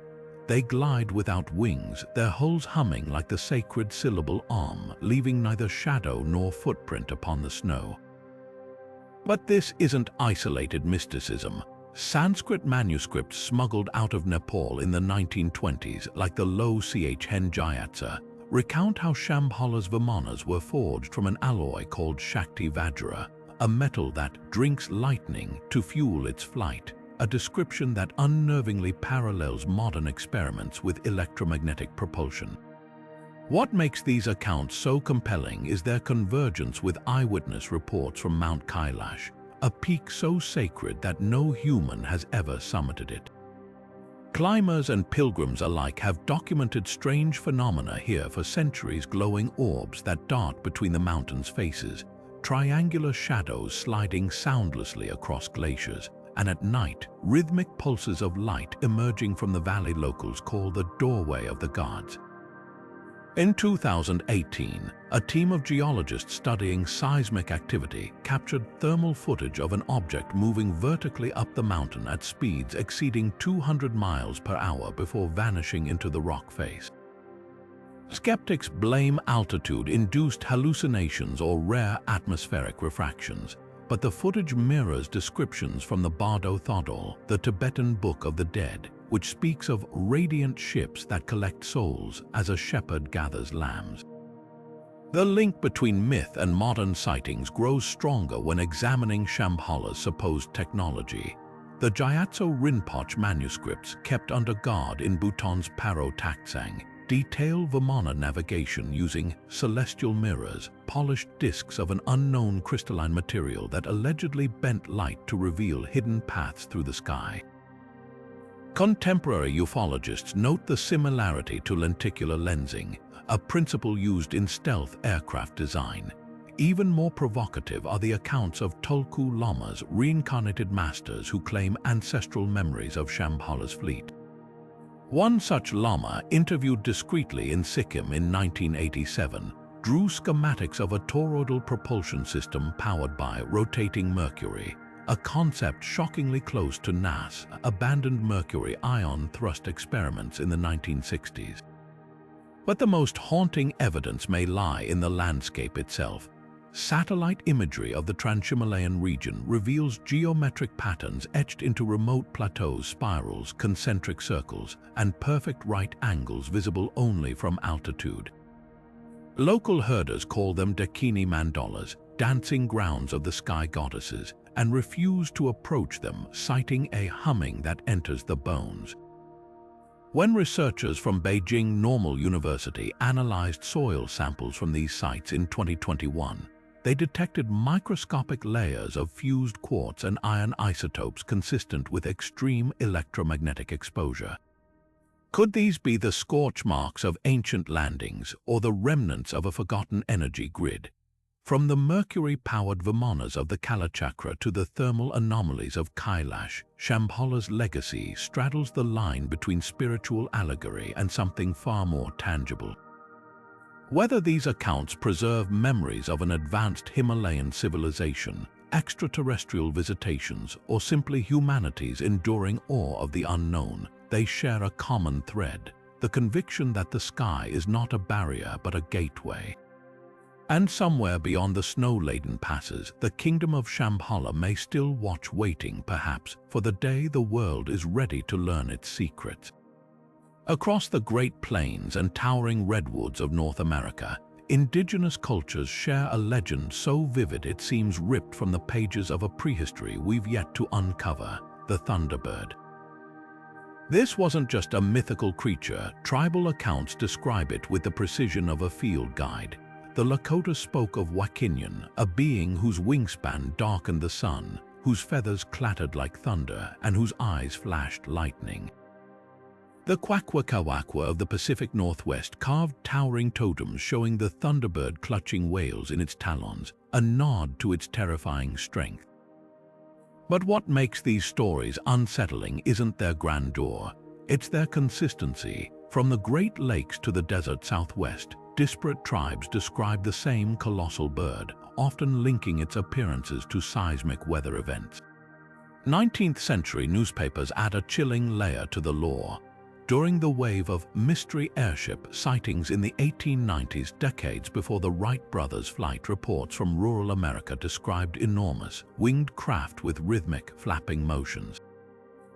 They glide without wings, their hulls humming like the sacred syllable Om, leaving neither shadow nor footprint upon the snow. But this isn't isolated mysticism. Sanskrit manuscripts smuggled out of Nepal in the 1920s, like the Lo Chhen Jayatsa, recount how Shambhala's Vimanas were forged from an alloy called Shakti Vajra, a metal that drinks lightning to fuel its flight, a description that unnervingly parallels modern experiments with electromagnetic propulsion. What makes these accounts so compelling is their convergence with eyewitness reports from Mount Kailash, a peak so sacred that no human has ever summited it. Climbers and pilgrims alike have documented strange phenomena here for centuries: glowing orbs that dart between the mountain's faces, triangular shadows sliding soundlessly across glaciers, and at night, rhythmic pulses of light emerging from the valley locals call the doorway of the gods. In 2018, a team of geologists studying seismic activity captured thermal footage of an object moving vertically up the mountain at speeds exceeding 200 miles per hour before vanishing into the rock face. Skeptics blame altitude-induced hallucinations or rare atmospheric refractions, but the footage mirrors descriptions from the Bardo Thodol, the Tibetan Book of the Dead, which speaks of radiant ships that collect souls as a shepherd gathers lambs. The link between myth and modern sightings grows stronger when examining Shambhala's supposed technology. The Gyatso Rinpoche manuscripts kept under guard in Bhutan's Paro Taksang detail Vimana navigation using celestial mirrors, polished discs of an unknown crystalline material that allegedly bent light to reveal hidden paths through the sky. Contemporary ufologists note the similarity to lenticular lensing, a principle used in stealth aircraft design. Even more provocative are the accounts of Tulku Lamas, reincarnated masters who claim ancestral memories of Shambhala's fleet. One such Lama, interviewed discreetly in Sikkim in 1987, drew schematics of a toroidal propulsion system powered by rotating mercury, a concept shockingly close to NASA's abandoned mercury ion thrust experiments in the 1960s. But the most haunting evidence may lie in the landscape itself. Satellite imagery of the Transhimalayan region reveals geometric patterns etched into remote plateaus, spirals, concentric circles, and perfect right angles visible only from altitude. Local herders call them Dakini mandalas, dancing grounds of the sky goddesses, and refuse to approach them, citing a humming that enters the bones. When researchers from Beijing Normal University analyzed soil samples from these sites in 2021, they detected microscopic layers of fused quartz and iron isotopes consistent with extreme electromagnetic exposure. Could these be the scorch marks of ancient landings or the remnants of a forgotten energy grid? From the mercury-powered Vimanas of the Kalachakra to the thermal anomalies of Kailash, Shambhala's legacy straddles the line between spiritual allegory and something far more tangible. Whether these accounts preserve memories of an advanced Himalayan civilization, extraterrestrial visitations, or simply humanity's enduring awe of the unknown, they share a common thread: the conviction that the sky is not a barrier but a gateway. And somewhere beyond the snow-laden passes, the kingdom of Shambhala may still watch, waiting, perhaps, for the day the world is ready to learn its secrets. Across the Great Plains and towering redwoods of North America, indigenous cultures share a legend so vivid it seems ripped from the pages of a prehistory we've yet to uncover: the Thunderbird. This wasn't just a mythical creature. Tribal accounts describe it with the precision of a field guide. The Lakota spoke of Wakinyan, a being whose wingspan darkened the sun, whose feathers clattered like thunder, and whose eyes flashed lightning. The Kwakwaka'wakwa of the Pacific Northwest carved towering totems showing the thunderbird clutching whales in its talons, a nod to its terrifying strength. But what makes these stories unsettling isn't their grandeur, it's their consistency. From the Great Lakes to the desert Southwest, disparate tribes describe the same colossal bird, often linking its appearances to seismic weather events. 19th century newspapers add a chilling layer to the lore. During the wave of mystery airship sightings in the 1890s, decades before the Wright brothers' flight, reports from rural America described enormous, winged craft with rhythmic, flapping motions.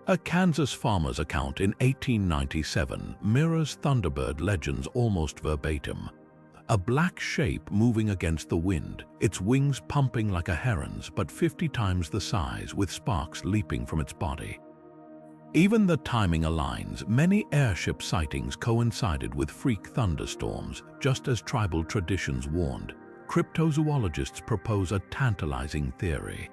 A Kansas farmer's account in 1897 mirrors Thunderbird legends almost verbatim. A black shape moving against the wind, its wings pumping like a heron's but 50 times the size, with sparks leaping from its body. Even the timing aligns. Many airship sightings coincided with freak thunderstorms, just as tribal traditions warned. Cryptozoologists propose a tantalizing theory.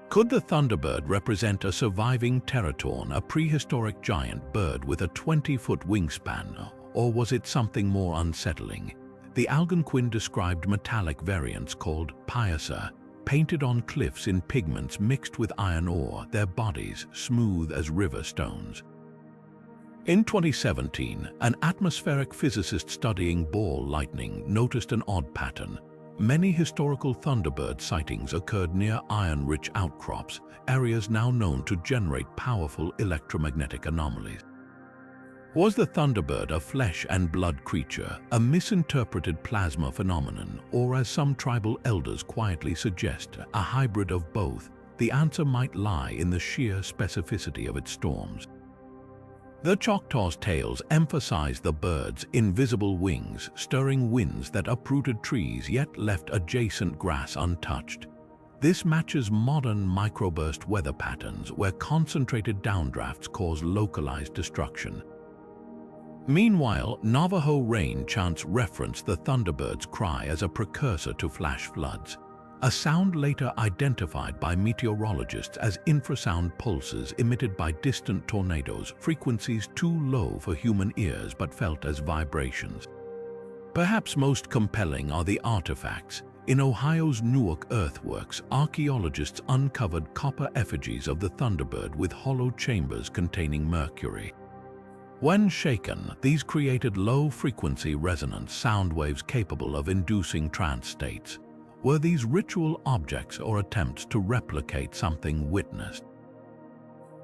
Could the Thunderbird represent a surviving teratorn, a prehistoric giant bird with a 20-foot wingspan, or was it something more unsettling? The Algonquin described metallic variants called pyasa, painted on cliffs in pigments mixed with iron ore, their bodies smooth as river stones. In 2017, an atmospheric physicist studying ball lightning noticed an odd pattern. Many historical Thunderbird sightings occurred near iron-rich outcrops, areas now known to generate powerful electromagnetic anomalies. Was the Thunderbird a flesh and blood creature, a misinterpreted plasma phenomenon, or, as some tribal elders quietly suggest, a hybrid of both? The answer might lie in the sheer specificity of its storms. The Choctaw's tales emphasize the bird's invisible wings, stirring winds that uprooted trees yet left adjacent grass untouched. This matches modern microburst weather patterns where concentrated downdrafts cause localized destruction. Meanwhile, Navajo rain chants reference the Thunderbird's cry as a precursor to flash floods, a sound later identified by meteorologists as infrasound pulses emitted by distant tornadoes, frequencies too low for human ears but felt as vibrations. Perhaps most compelling are the artifacts. In Ohio's Newark earthworks, archaeologists uncovered copper effigies of the Thunderbird with hollow chambers containing mercury. When shaken, these created low-frequency resonance sound waves capable of inducing trance states. Were these ritual objects or attempts to replicate something witnessed?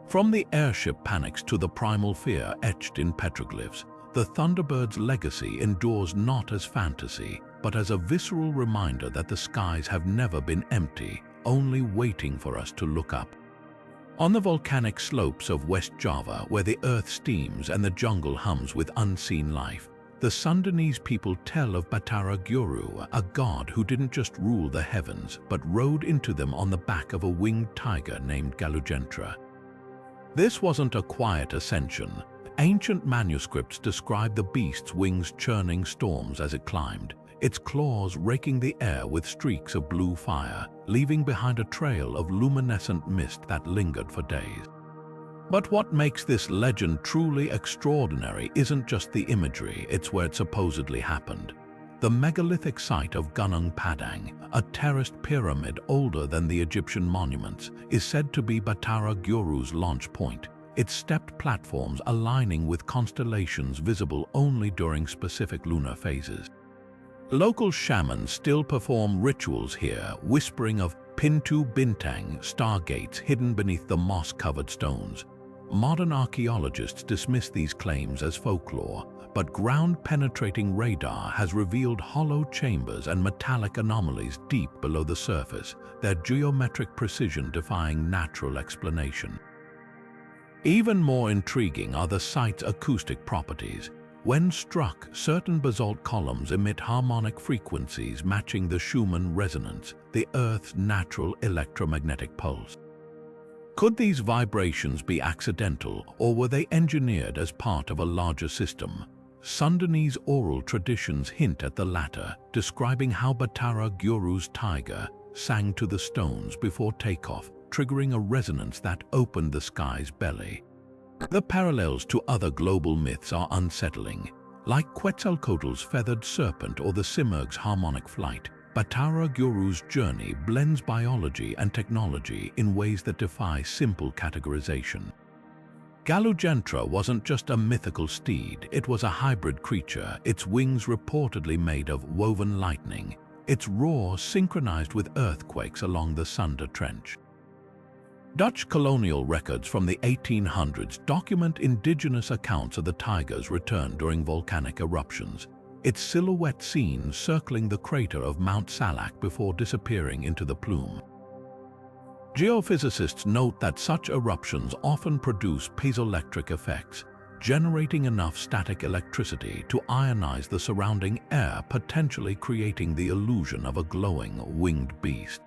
From the airship panics to the primal fear etched in petroglyphs, the Thunderbird's legacy endures not as fantasy, but as a visceral reminder that the skies have never been empty, only waiting for us to look up. On the volcanic slopes of West Java, where the earth steams and the jungle hums with unseen life, the Sundanese people tell of Batara Gyuru, a god who didn't just rule the heavens, but rode into them on the back of a winged tiger named Galugentra. This wasn't a quiet ascension. Ancient manuscripts describe the beast's wings churning storms as it climbed, its claws raking the air with streaks of blue fire, leaving behind a trail of luminescent mist that lingered for days. But what makes this legend truly extraordinary isn't just the imagery, it's where it supposedly happened. The megalithic site of Gunung Padang, a terraced pyramid older than the Egyptian monuments, is said to be Batara Gyuru's launch point, its stepped platforms aligning with constellations visible only during specific lunar phases. Local shamans still perform rituals here, whispering of Pintu Bintang stargates hidden beneath the moss-covered stones. Modern archaeologists dismiss these claims as folklore, but ground-penetrating radar has revealed hollow chambers and metallic anomalies deep below the surface, their geometric precision defying natural explanation. Even more intriguing are the site's acoustic properties. When struck, certain basalt columns emit harmonic frequencies matching the Schumann resonance, the Earth's natural electromagnetic pulse. Could these vibrations be accidental, or were they engineered as part of a larger system? Sundanese oral traditions hint at the latter, describing how Batara Gyuru's tiger sang to the stones before takeoff, triggering a resonance that opened the sky's belly. The parallels to other global myths are unsettling. Like Quetzalcoatl's feathered serpent or the Simurgh's harmonic flight, Batara Gyuru's journey blends biology and technology in ways that defy simple categorization. Galugentra wasn't just a mythical steed, it was a hybrid creature, its wings reportedly made of woven lightning, its roar synchronized with earthquakes along the Sunda Trench. Dutch colonial records from the 1800s document indigenous accounts of the tiger's return during volcanic eruptions, its silhouette seen circling the crater of Mount Salak before disappearing into the plume. Geophysicists note that such eruptions often produce piezoelectric effects, generating enough static electricity to ionize the surrounding air, potentially creating the illusion of a glowing, winged beast.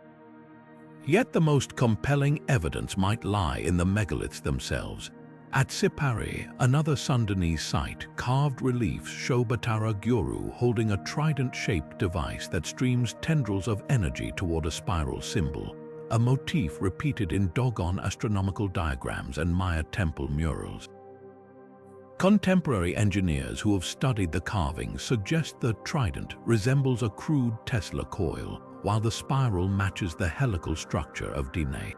Yet the most compelling evidence might lie in the megaliths themselves. At Sipari, another Sundanese site, carved reliefs show Batara Gyuru holding a trident-shaped device that streams tendrils of energy toward a spiral symbol, a motif repeated in Dogon astronomical diagrams and Maya temple murals. Contemporary engineers who have studied the carvings suggest the trident resembles a crude Tesla coil, while the spiral matches the helical structure of Dine.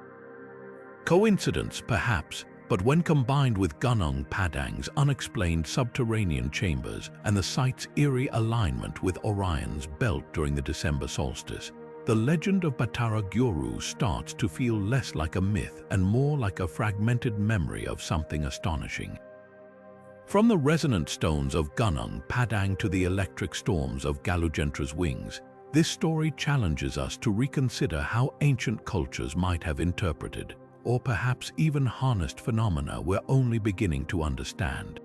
Coincidence, perhaps, but when combined with Gunung Padang's unexplained subterranean chambers and the site's eerie alignment with Orion's belt during the December solstice, the legend of Batara Gyuru starts to feel less like a myth and more like a fragmented memory of something astonishing. From the resonant stones of Gunung Padang to the electric storms of Galugentra's wings, this story challenges us to reconsider how ancient cultures might have interpreted, or perhaps even harnessed phenomena we're only beginning to understand.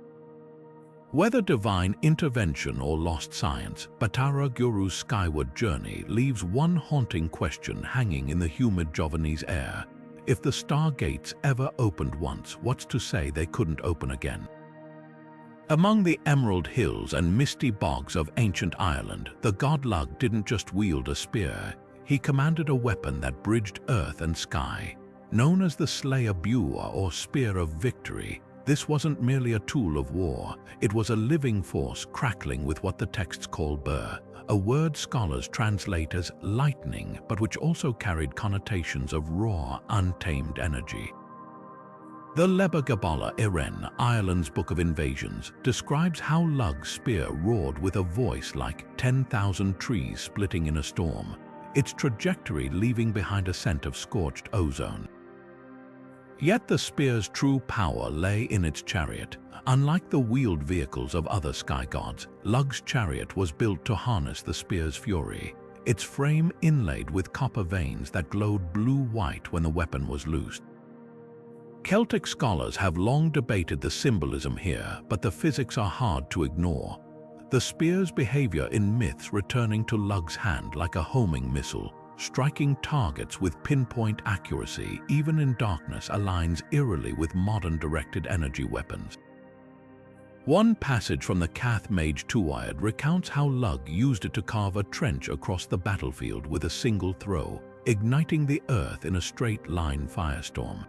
Whether divine intervention or lost science, Batara Gyuru's skyward journey leaves one haunting question hanging in the humid Javanese air. If the stargates ever opened once, what's to say they couldn't open again? Among the emerald hills and misty bogs of ancient Ireland, the god Lug didn't just wield a spear, he commanded a weapon that bridged earth and sky. Known as the Slayer Bua or Spear of Victory, this wasn't merely a tool of war, it was a living force crackling with what the texts call Bur, a word scholars translate as lightning, but which also carried connotations of raw, untamed energy. The Lebagabola Iren, Ireland's Book of Invasions, describes how Lug's spear roared with a voice like 10,000 trees splitting in a storm, its trajectory leaving behind a scent of scorched ozone. Yet the spear's true power lay in its chariot. Unlike the wheeled vehicles of other sky gods, Lug's chariot was built to harness the spear's fury, its frame inlaid with copper veins that glowed blue-white when the weapon was loosed. Celtic scholars have long debated the symbolism here, but the physics are hard to ignore. the spear's behavior in myths returning to Lug's hand like a homing missile, striking targets with pinpoint accuracy even in darkness aligns eerily with modern directed energy weapons. One passage from the Cath Mage Tuaid recounts how Lug used it to carve a trench across the battlefield with a single throw, igniting the earth in a straight-line firestorm.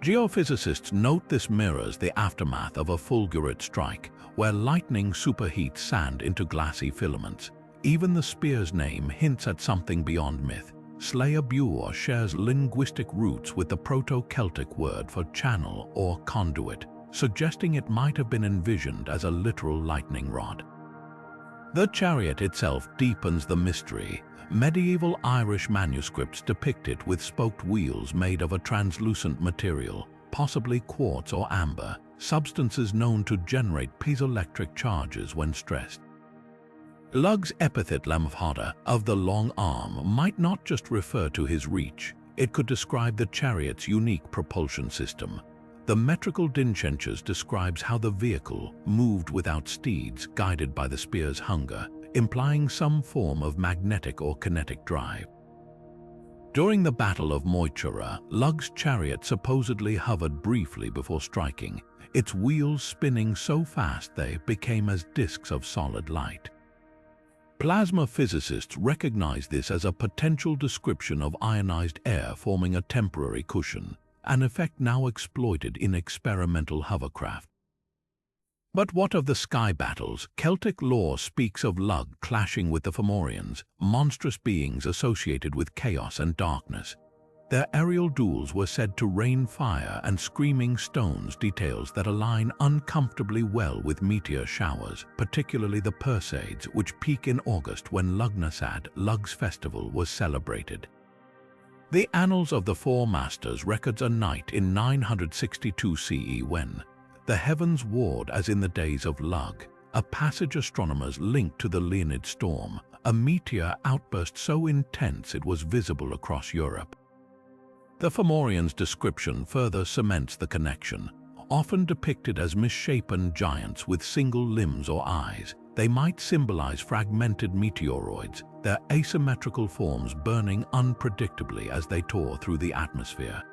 Geophysicists note this mirrors the aftermath of a fulgurate strike, where lightning superheats sand into glassy filaments. Even the spear's name hints at something beyond myth. Slayer Buor shares linguistic roots with the Proto-Celtic word for channel or conduit, suggesting it might have been envisioned as a literal lightning rod. The chariot itself deepens the mystery. Medieval Irish manuscripts depict it with spoked wheels made of a translucent material, possibly quartz or amber, substances known to generate piezoelectric charges when stressed. Lug's epithet Lamhada, of the long arm, might not just refer to his reach, it could describe the chariot's unique propulsion system. The metrical Dinchenches describes how the vehicle moved without steeds, guided by the spear's hunger, implying some form of magnetic or kinetic drive. During the Battle of Moytura, Lug's chariot supposedly hovered briefly before striking, its wheels spinning so fast they became as discs of solid light. Plasma physicists recognize this as a potential description of ionized air forming a temporary cushion, an effect now exploited in experimental hovercraft. But what of the sky battles? Celtic lore speaks of Lug clashing with the Fomorians, monstrous beings associated with chaos and darkness. Their aerial duels were said to rain fire and screaming stones, details that align uncomfortably well with meteor showers, particularly the Perseids, which peak in August when Lugnasad, Lug's festival, was celebrated. The Annals of the Four Masters records a night in 962 CE when the heavens warred as in the days of Lug, a passage astronomers linked to the Leonid storm, a meteor outburst so intense it was visible across Europe. The Fomorians' description further cements the connection. Often depicted as misshapen giants with single limbs or eyes, they might symbolize fragmented meteoroids, their asymmetrical forms burning unpredictably as they tore through the atmosphere.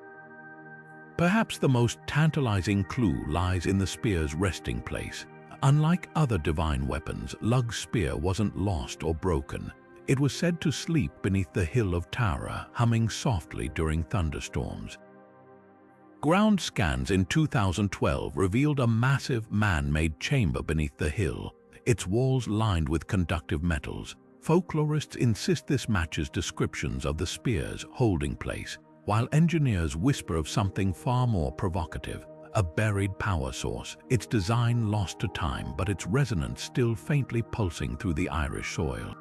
Perhaps the most tantalizing clue lies in the spear's resting place. Unlike other divine weapons, Lug's spear wasn't lost or broken. It was said to sleep beneath the hill of Tara, humming softly during thunderstorms. Ground scans in 2012 revealed a massive man-made chamber beneath the hill, its walls lined with conductive metals. Folklorists insist this matches descriptions of the spear's holding place, while engineers whisper of something far more provocative, a buried power source, its design lost to time but its resonance still faintly pulsing through the Irish soil.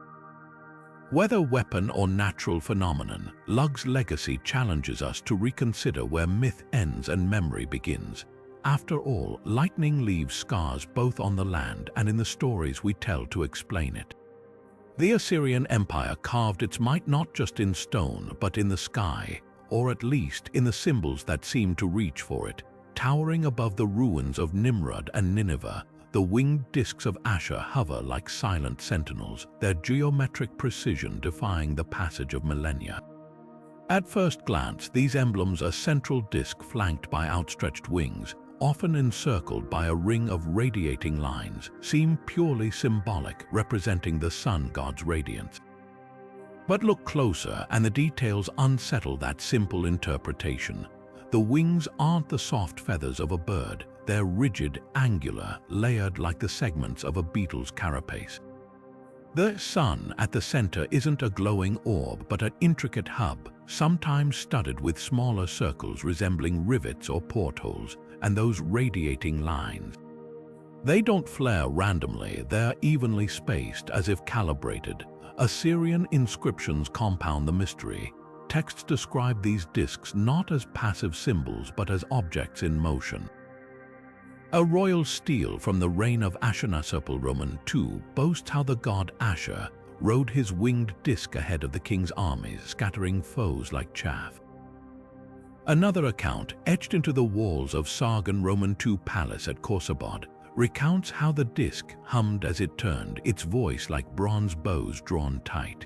Whether weapon or natural phenomenon, Lug's legacy challenges us to reconsider where myth ends and memory begins. After all, lightning leaves scars both on the land and in the stories we tell to explain it. The Assyrian Empire carved its might not just in stone but in the sky, or at least in the symbols that seemed to reach for it. Towering above the ruins of Nimrud and Nineveh, the winged discs of Asher hover like silent sentinels, their geometric precision defying the passage of millennia. At first glance, these emblems, a central disc flanked by outstretched wings, often encircled by a ring of radiating lines, seem purely symbolic, representing the sun god's radiance. But look closer and the details unsettle that simple interpretation. The wings aren't the soft feathers of a bird, they're rigid, angular, layered like the segments of a beetle's carapace. The sun at the center isn't a glowing orb but an intricate hub, sometimes studded with smaller circles resembling rivets or portholes, and those radiating lines. They don't flare randomly, they're evenly spaced as if calibrated. Assyrian inscriptions compound the mystery. Texts describe these discs not as passive symbols but as objects in motion. A royal stele from the reign of Ashurnasirpal II boasts how the god Ashur rode his winged disc ahead of the king's armies, scattering foes like chaff. Another account, etched into the walls of Sargon II Palace at Khorsabad, recounts how the disk hummed as it turned, its voice like bronze bows drawn tight.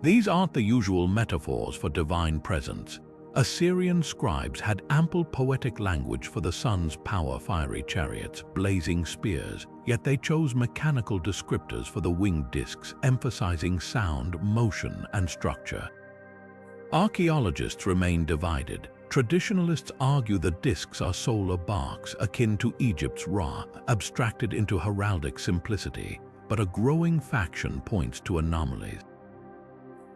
These aren't the usual metaphors for divine presence. Assyrian scribes had ample poetic language for the sun's power, fiery chariots, blazing spears, yet they chose mechanical descriptors for the winged discs, emphasizing sound, motion, and structure. Archaeologists remain divided. Traditionalists argue the discs are solar barks akin to Egypt's Ra, abstracted into heraldic simplicity, but a growing faction points to anomalies.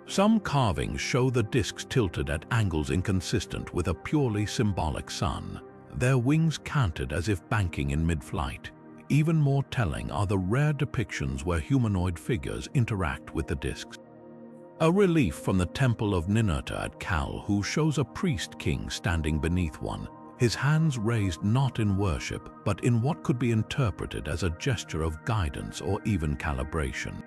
Some carvings show the discs tilted at angles inconsistent with a purely symbolic sun, their wings canted as if banking in mid-flight. Even more telling are the rare depictions where humanoid figures interact with the discs. A relief from the Temple of Ninurta at Kal shows a priest-king standing beneath one, his hands raised not in worship, but in what could be interpreted as a gesture of guidance or even calibration.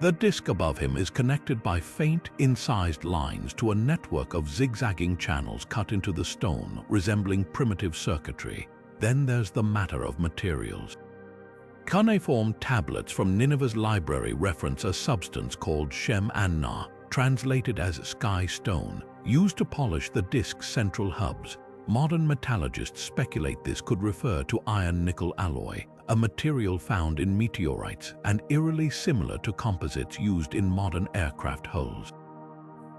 The disc above him is connected by faint, incised lines to a network of zigzagging channels cut into the stone, resembling primitive circuitry. Then there's the matter of materials. Cuneiform tablets from Nineveh's library reference a substance called Shem Anna, translated as sky stone, used to polish the disc's central hubs. Modern metallurgists speculate this could refer to iron-nickel alloy, a material found in meteorites and eerily similar to composites used in modern aircraft hulls.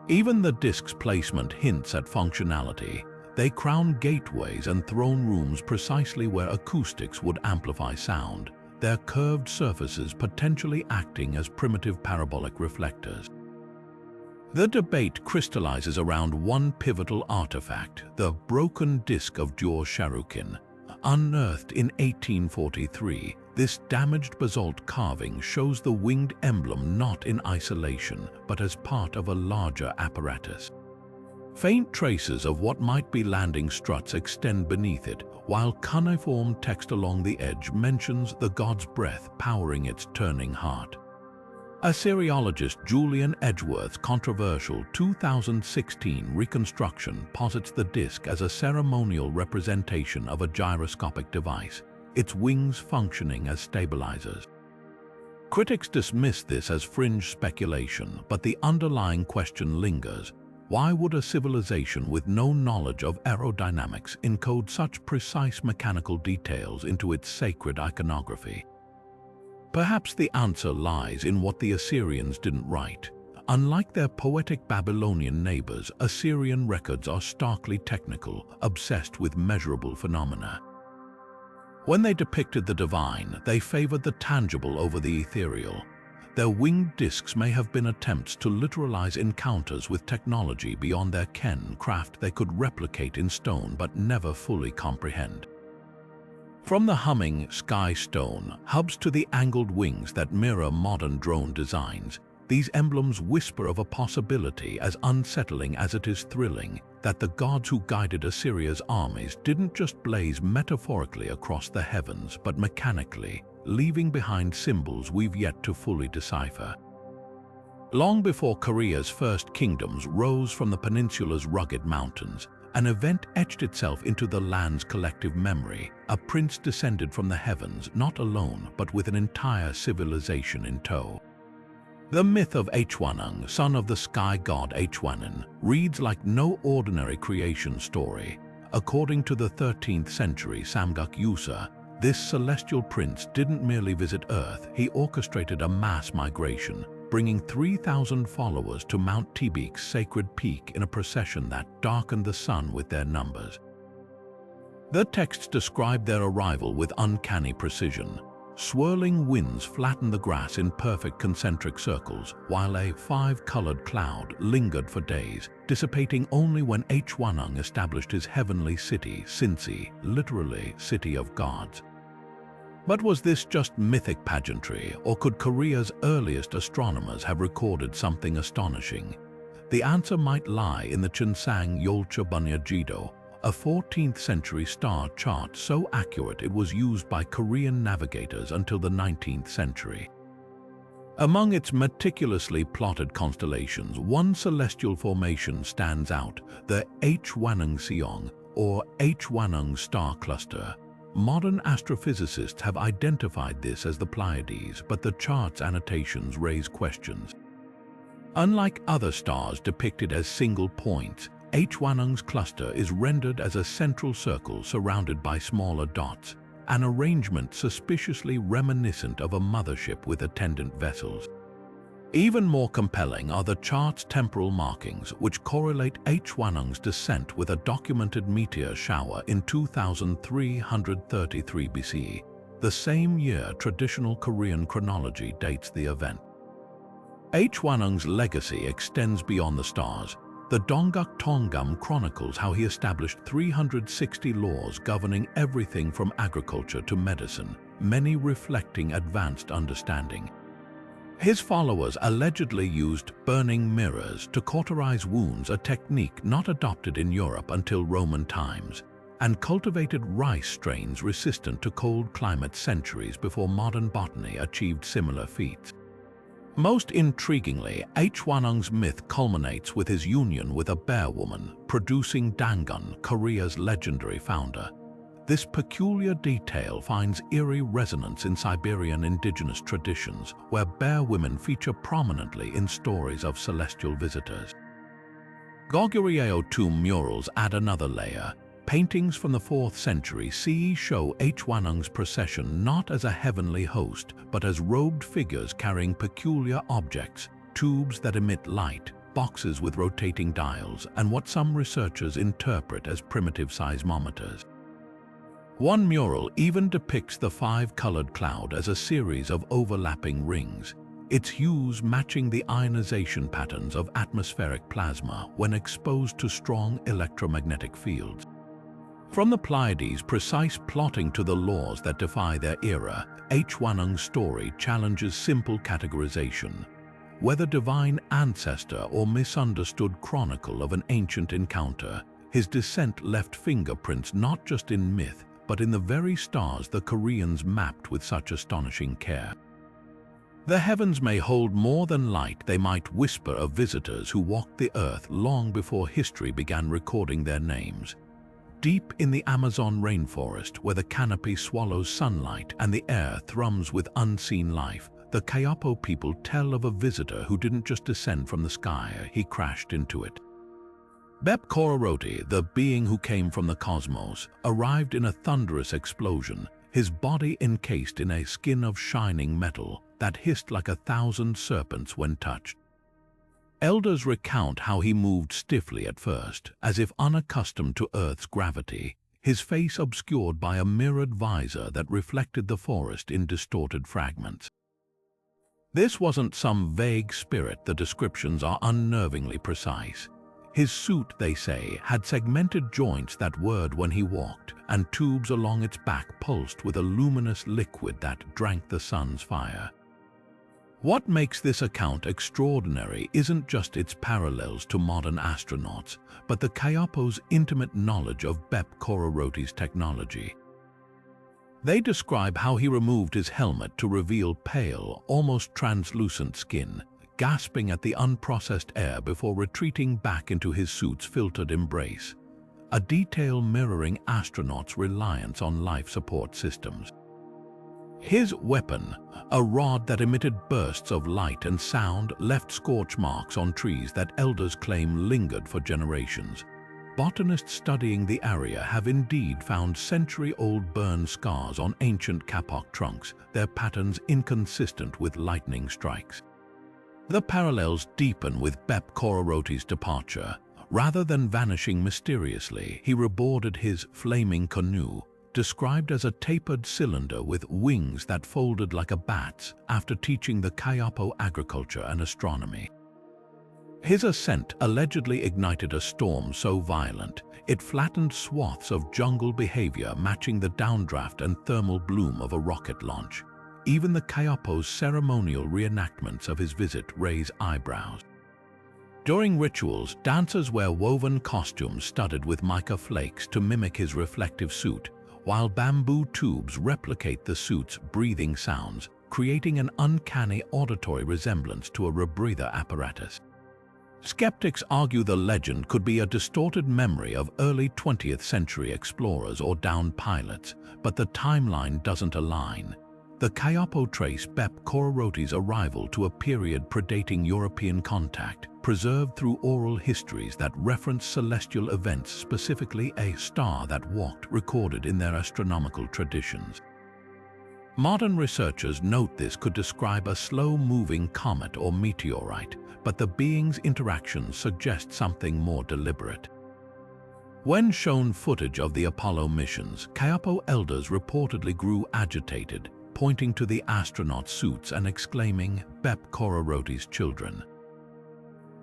Even the disc's placement hints at functionality. They crown gateways and throne rooms precisely where acoustics would amplify sound, their curved surfaces potentially acting as primitive parabolic reflectors. The debate crystallizes around one pivotal artifact, the broken disc of Djur-Sharukin. Unearthed in 1843, this damaged basalt carving shows the winged emblem not in isolation, but as part of a larger apparatus. Faint traces of what might be landing struts extend beneath it, while cuneiform text along the edge mentions the god's breath powering its turning heart. Assyriologist Julian Edgeworth's controversial 2016 reconstruction posits the disc as a ceremonial representation of a gyroscopic device, its wings functioning as stabilizers. Critics dismiss this as fringe speculation, but the underlying question lingers. Why would a civilization with no knowledge of aerodynamics encode such precise mechanical details into its sacred iconography? Perhaps the answer lies in what the Assyrians didn't write. Unlike their poetic Babylonian neighbors, Assyrian records are starkly technical, obsessed with measurable phenomena. When they depicted the divine, they favored the tangible over the ethereal. Their winged discs may have been attempts to literalize encounters with technology beyond their ken, craft they could replicate in stone but never fully comprehend. From the humming sky stone hubs to the angled wings that mirror modern drone designs, these emblems whisper of a possibility as unsettling as it is thrilling, that the gods who guided Assyria's armies didn't just blaze metaphorically across the heavens, but mechanically, leaving behind symbols we've yet to fully decipher. Long before Korea's first kingdoms rose from the peninsula's rugged mountains, an event etched itself into the land's collective memory. A prince descended from the heavens, not alone, but with an entire civilization in tow. The myth of Hwanung, son of the sky god Hwanin, reads like no ordinary creation story. According to the 13th century Samguk Yusa, this celestial prince didn't merely visit Earth, he orchestrated a mass migration, bringing 3,000 followers to Mount Tibik's sacred peak in a procession that darkened the sun with their numbers. The texts describe their arrival with uncanny precision. Swirling winds flattened the grass in perfect concentric circles, while a five-colored cloud lingered for days, dissipating only when Hwanung established his heavenly city, Cinci, literally city of gods. But was this just mythic pageantry, or could Korea's earliest astronomers have recorded something astonishing? The answer might lie in the Chinsang Yolcha Bunya Jido, a 14th century star chart so accurate it was used by Korean navigators until the 19th century. Among its meticulously plotted constellations, one celestial formation stands out, the Hwanung Seong, or Hwanung star cluster. Modern astrophysicists have identified this as the Pleiades, but the chart's annotations raise questions. Unlike other stars depicted as single points, H1Ng's cluster is rendered as a central circle surrounded by smaller dots, an arrangement suspiciously reminiscent of a mothership with attendant vessels. Even more compelling are the chart's temporal markings, which correlate H1Ng's descent with a documented meteor shower in 2333 BCE, the same year traditional Korean chronology dates the event. H1Ng's legacy extends beyond the stars. The Dongguk Tonggam chronicles how he established 360 laws governing everything from agriculture to medicine, many reflecting advanced understanding. His followers allegedly used burning mirrors to cauterize wounds, a technique not adopted in Europe until Roman times, and cultivated rice strains resistant to cold climates centuries before modern botany achieved similar feats. Most intriguingly, H1Ng's myth culminates with his union with a bear woman, producing Dogon, Korea's legendary founder. This peculiar detail finds eerie resonance in Siberian indigenous traditions, where bear women feature prominently in stories of celestial visitors. Goguryeo tomb murals add another layer. Paintings from the 4th century CE show H1Ng's procession not as a heavenly host, but as robed figures carrying peculiar objects, tubes that emit light, boxes with rotating dials, and what some researchers interpret as primitive seismometers. One mural even depicts the 5-colored cloud as a series of overlapping rings, its hues matching the ionization patterns of atmospheric plasma when exposed to strong electromagnetic fields. From the Pleiades' precise plotting to the laws that defy their era, H1Ng's story challenges simple categorization. Whether divine ancestor or misunderstood chronicle of an ancient encounter, his descent left fingerprints not just in myth, but in the very stars the Koreans mapped with such astonishing care. The heavens may hold more than light, they might whisper of visitors who walked the earth long before history began recording their names. Deep in the Amazon rainforest, where the canopy swallows sunlight and the air thrums with unseen life, the Kayapo people tell of a visitor who didn't just descend from the sky, he crashed into it. Bep Kororoti, the being who came from the cosmos, arrived in a thunderous explosion, his body encased in a skin of shining metal that hissed like 1,000 serpents when touched. Elders recount how he moved stiffly at first, as if unaccustomed to Earth's gravity, his face obscured by a mirrored visor that reflected the forest in distorted fragments. This wasn't some vague spirit, the descriptions are unnervingly precise. His suit, they say, had segmented joints that whirred when he walked, and tubes along its back pulsed with a luminous liquid that drank the sun's fire. What makes this account extraordinary isn't just its parallels to modern astronauts, but the Kayapo's intimate knowledge of Bep Kororoti's technology. They describe how he removed his helmet to reveal pale, almost translucent skin, gasping at the unprocessed air before retreating back into his suit's filtered embrace, a detail mirroring astronauts' reliance on life support systems. His weapon, a rod that emitted bursts of light and sound, left scorch marks on trees that elders claim lingered for generations. Botanists studying the area have indeed found century-old burn scars on ancient kapok trunks, their patterns inconsistent with lightning strikes. The parallels deepen with Bep Kororoti's departure. Rather than vanishing mysteriously, he reboarded his flaming canoe, described as a tapered cylinder with wings that folded like a bat's, after teaching the Kayapo agriculture and astronomy. His ascent allegedly ignited a storm so violent, it flattened swaths of jungle behavior matching the downdraft and thermal bloom of a rocket launch. Even the Kayapo's ceremonial reenactments of his visit raise eyebrows. During rituals, dancers wear woven costumes studded with mica flakes to mimic his reflective suit, while bamboo tubes replicate the suit's breathing sounds, creating an uncanny auditory resemblance to a rebreather apparatus. Skeptics argue the legend could be a distorted memory of early 20th century explorers or downed pilots, but the timeline doesn't align. The Kayapo trace Bep Kororoti's arrival to a period predating European contact, preserved through oral histories that reference celestial events, specifically a star that walked, recorded in their astronomical traditions. Modern researchers note this could describe a slow-moving comet or meteorite, but the being's interactions suggest something more deliberate. When shown footage of the Apollo missions, Kayapo elders reportedly grew agitated, pointing to the astronaut suits and exclaiming, "Bep Kororoti's children."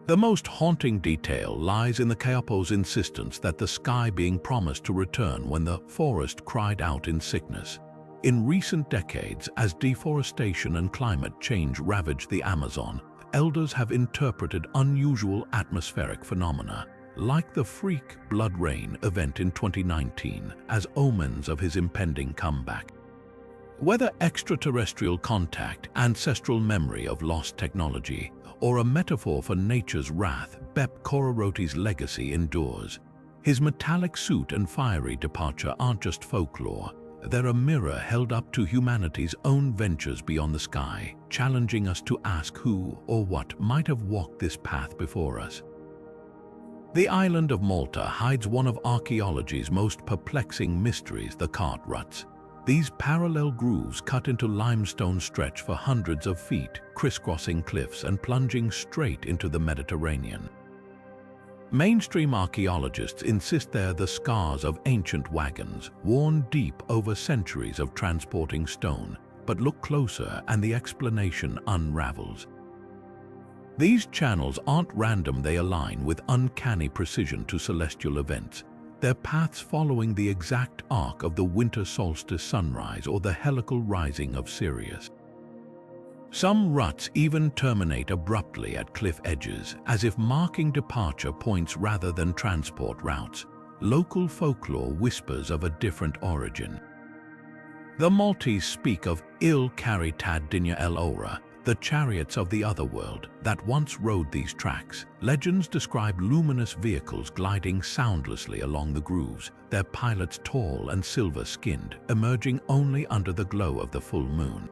The most haunting detail lies in the Kayapo's insistence that the sky being promised to return when the forest cried out in sickness. In recent decades, as deforestation and climate change ravage the Amazon, elders have interpreted unusual atmospheric phenomena, like the freak blood rain event in 2019, as omens of his impending comeback. Whether extraterrestrial contact, ancestral memory of lost technology, or a metaphor for nature's wrath, Bep Kororoti's legacy endures. His metallic suit and fiery departure aren't just folklore. They're a mirror held up to humanity's own ventures beyond the sky, challenging us to ask who or what might have walked this path before us. The island of Malta hides one of archaeology's most perplexing mysteries, the cart ruts. These parallel grooves cut into limestone stretch for hundreds of feet, crisscrossing cliffs and plunging straight into the Mediterranean. Mainstream archaeologists insist they're the scars of ancient wagons, worn deep over centuries of transporting stone, but look closer and the explanation unravels. These channels aren't random, they align with uncanny precision to celestial events, their paths following the exact arc of the winter solstice sunrise or the heliacal rising of Sirius. Some ruts even terminate abruptly at cliff edges, as if marking departure points rather than transport routes. Local folklore whispers of a different origin. The Maltese speak of Il Caritad Dinya El Ora, the chariots of the otherworld that once rode these tracks. Legends describe luminous vehicles gliding soundlessly along the grooves, their pilots tall and silver-skinned, emerging only under the glow of the full moon.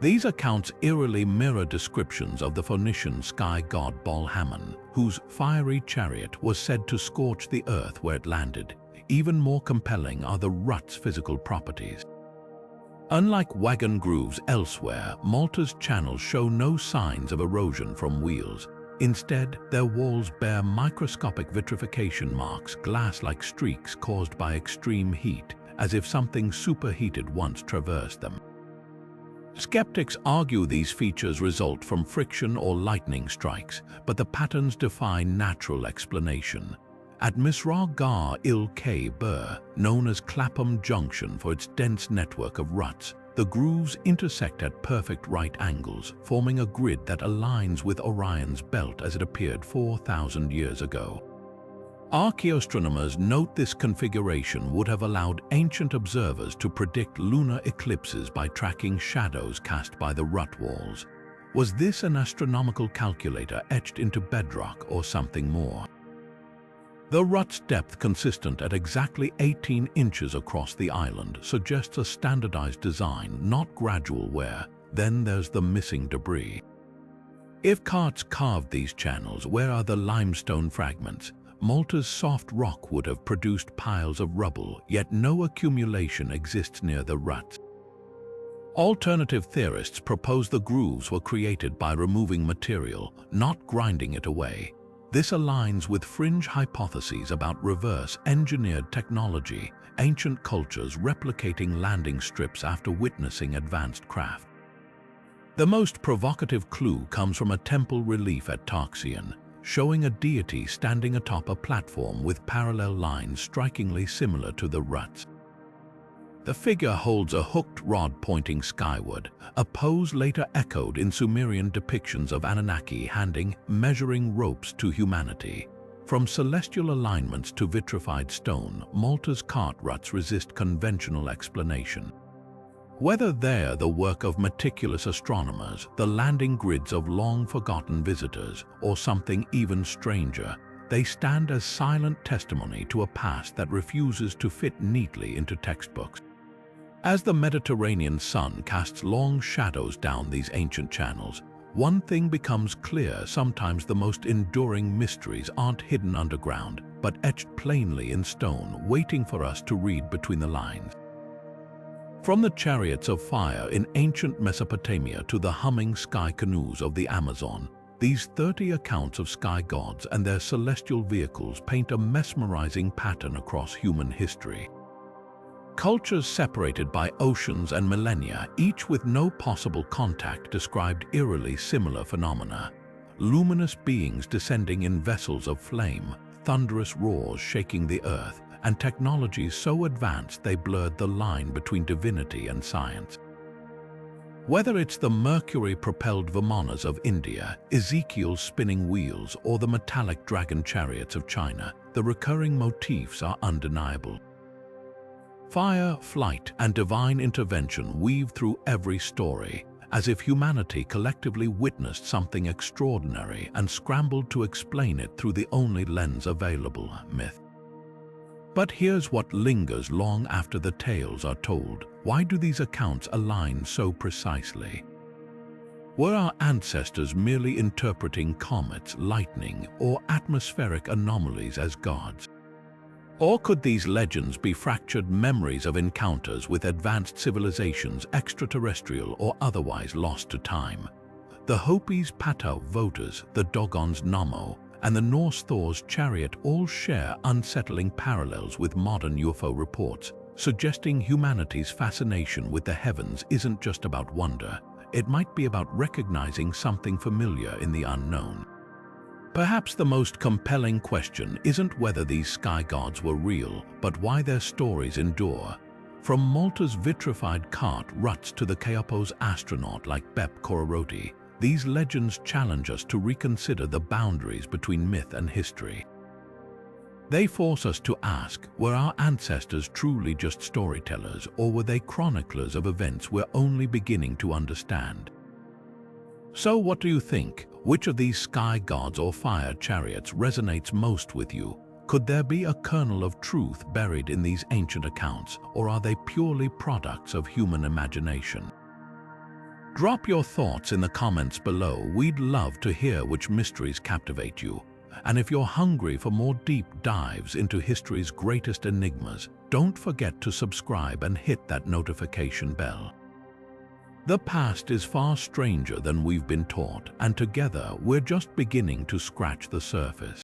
These accounts eerily mirror descriptions of the Phoenician sky god Baal-Hamon, whose fiery chariot was said to scorch the earth where it landed. Even more compelling are the ruts' physical properties. Unlike wagon grooves elsewhere, Malta's channels show no signs of erosion from wheels. Instead, their walls bear microscopic vitrification marks, glass-like streaks caused by extreme heat, as if something superheated once traversed them. Skeptics argue these features result from friction or lightning strikes, but the patterns defy natural explanation. At Misrah Gar Il K Bur, known as Clapham Junction for its dense network of ruts, the grooves intersect at perfect right angles, forming a grid that aligns with Orion's belt as it appeared 4,000 years ago. Archaeoastronomers note this configuration would have allowed ancient observers to predict lunar eclipses by tracking shadows cast by the rut walls. Was this an astronomical calculator etched into bedrock or something more? The rut's depth, consistent at exactly 18 inches across the island, suggests a standardized design, not gradual wear. Then there's the missing debris. If carts carved these channels, where are the limestone fragments? Malta's soft rock would have produced piles of rubble, yet no accumulation exists near the ruts. Alternative theorists propose the grooves were created by removing material, not grinding it away. This aligns with fringe hypotheses about reverse-engineered technology, ancient cultures replicating landing strips after witnessing advanced craft. The most provocative clue comes from a temple relief at Tarxian, showing a deity standing atop a platform with parallel lines strikingly similar to the ruts. The figure holds a hooked rod pointing skyward, a pose later echoed in Sumerian depictions of Anunnaki handing measuring ropes to humanity. From celestial alignments to vitrified stone, Malta's cart ruts resist conventional explanation. Whether they're the work of meticulous astronomers, the landing grids of long-forgotten visitors, or something even stranger, they stand as silent testimony to a past that refuses to fit neatly into textbooks. As the Mediterranean sun casts long shadows down these ancient channels, one thing becomes clear: sometimes the most enduring mysteries aren't hidden underground, but etched plainly in stone, waiting for us to read between the lines. From the chariots of fire in ancient Mesopotamia to the humming sky canoes of the Amazon, these 30 accounts of sky gods and their celestial vehicles paint a mesmerizing pattern across human history. Cultures separated by oceans and millennia, each with no possible contact, described eerily similar phenomena. Luminous beings descending in vessels of flame, thunderous roars shaking the earth, and technologies so advanced they blurred the line between divinity and science. Whether it's the mercury-propelled Vimanas of India, Ezekiel's spinning wheels, or the metallic dragon chariots of China, the recurring motifs are undeniable. Fire, flight, and divine intervention weave through every story, as if humanity collectively witnessed something extraordinary and scrambled to explain it through the only lens available: myth. But here's what lingers long after the tales are told. Why do these accounts align so precisely? Were our ancestors merely interpreting comets, lightning, or atmospheric anomalies as gods? Or could these legends be fractured memories of encounters with advanced civilizations, extraterrestrial or otherwise, lost to time? The Hopi's Patau voters, the Dogon's Namo, and the Norse Thor's Chariot all share unsettling parallels with modern UFO reports, suggesting humanity's fascination with the heavens isn't just about wonder. It might be about recognizing something familiar in the unknown. Perhaps the most compelling question isn't whether these sky gods were real, but why their stories endure. From Malta's vitrified cart ruts to the Kayapo's astronaut like Bep Kororoti, these legends challenge us to reconsider the boundaries between myth and history. They force us to ask, were our ancestors truly just storytellers, or were they chroniclers of events we're only beginning to understand? So what do you think? Which of these sky gods or fire chariots resonates most with you? Could there be a kernel of truth buried in these ancient accounts, or are they purely products of human imagination? Drop your thoughts in the comments below. We'd love to hear which mysteries captivate you. And if you're hungry for more deep dives into history's greatest enigmas, don't forget to subscribe and hit that notification bell. The past is far stranger than we've been taught, and together we're just beginning to scratch the surface.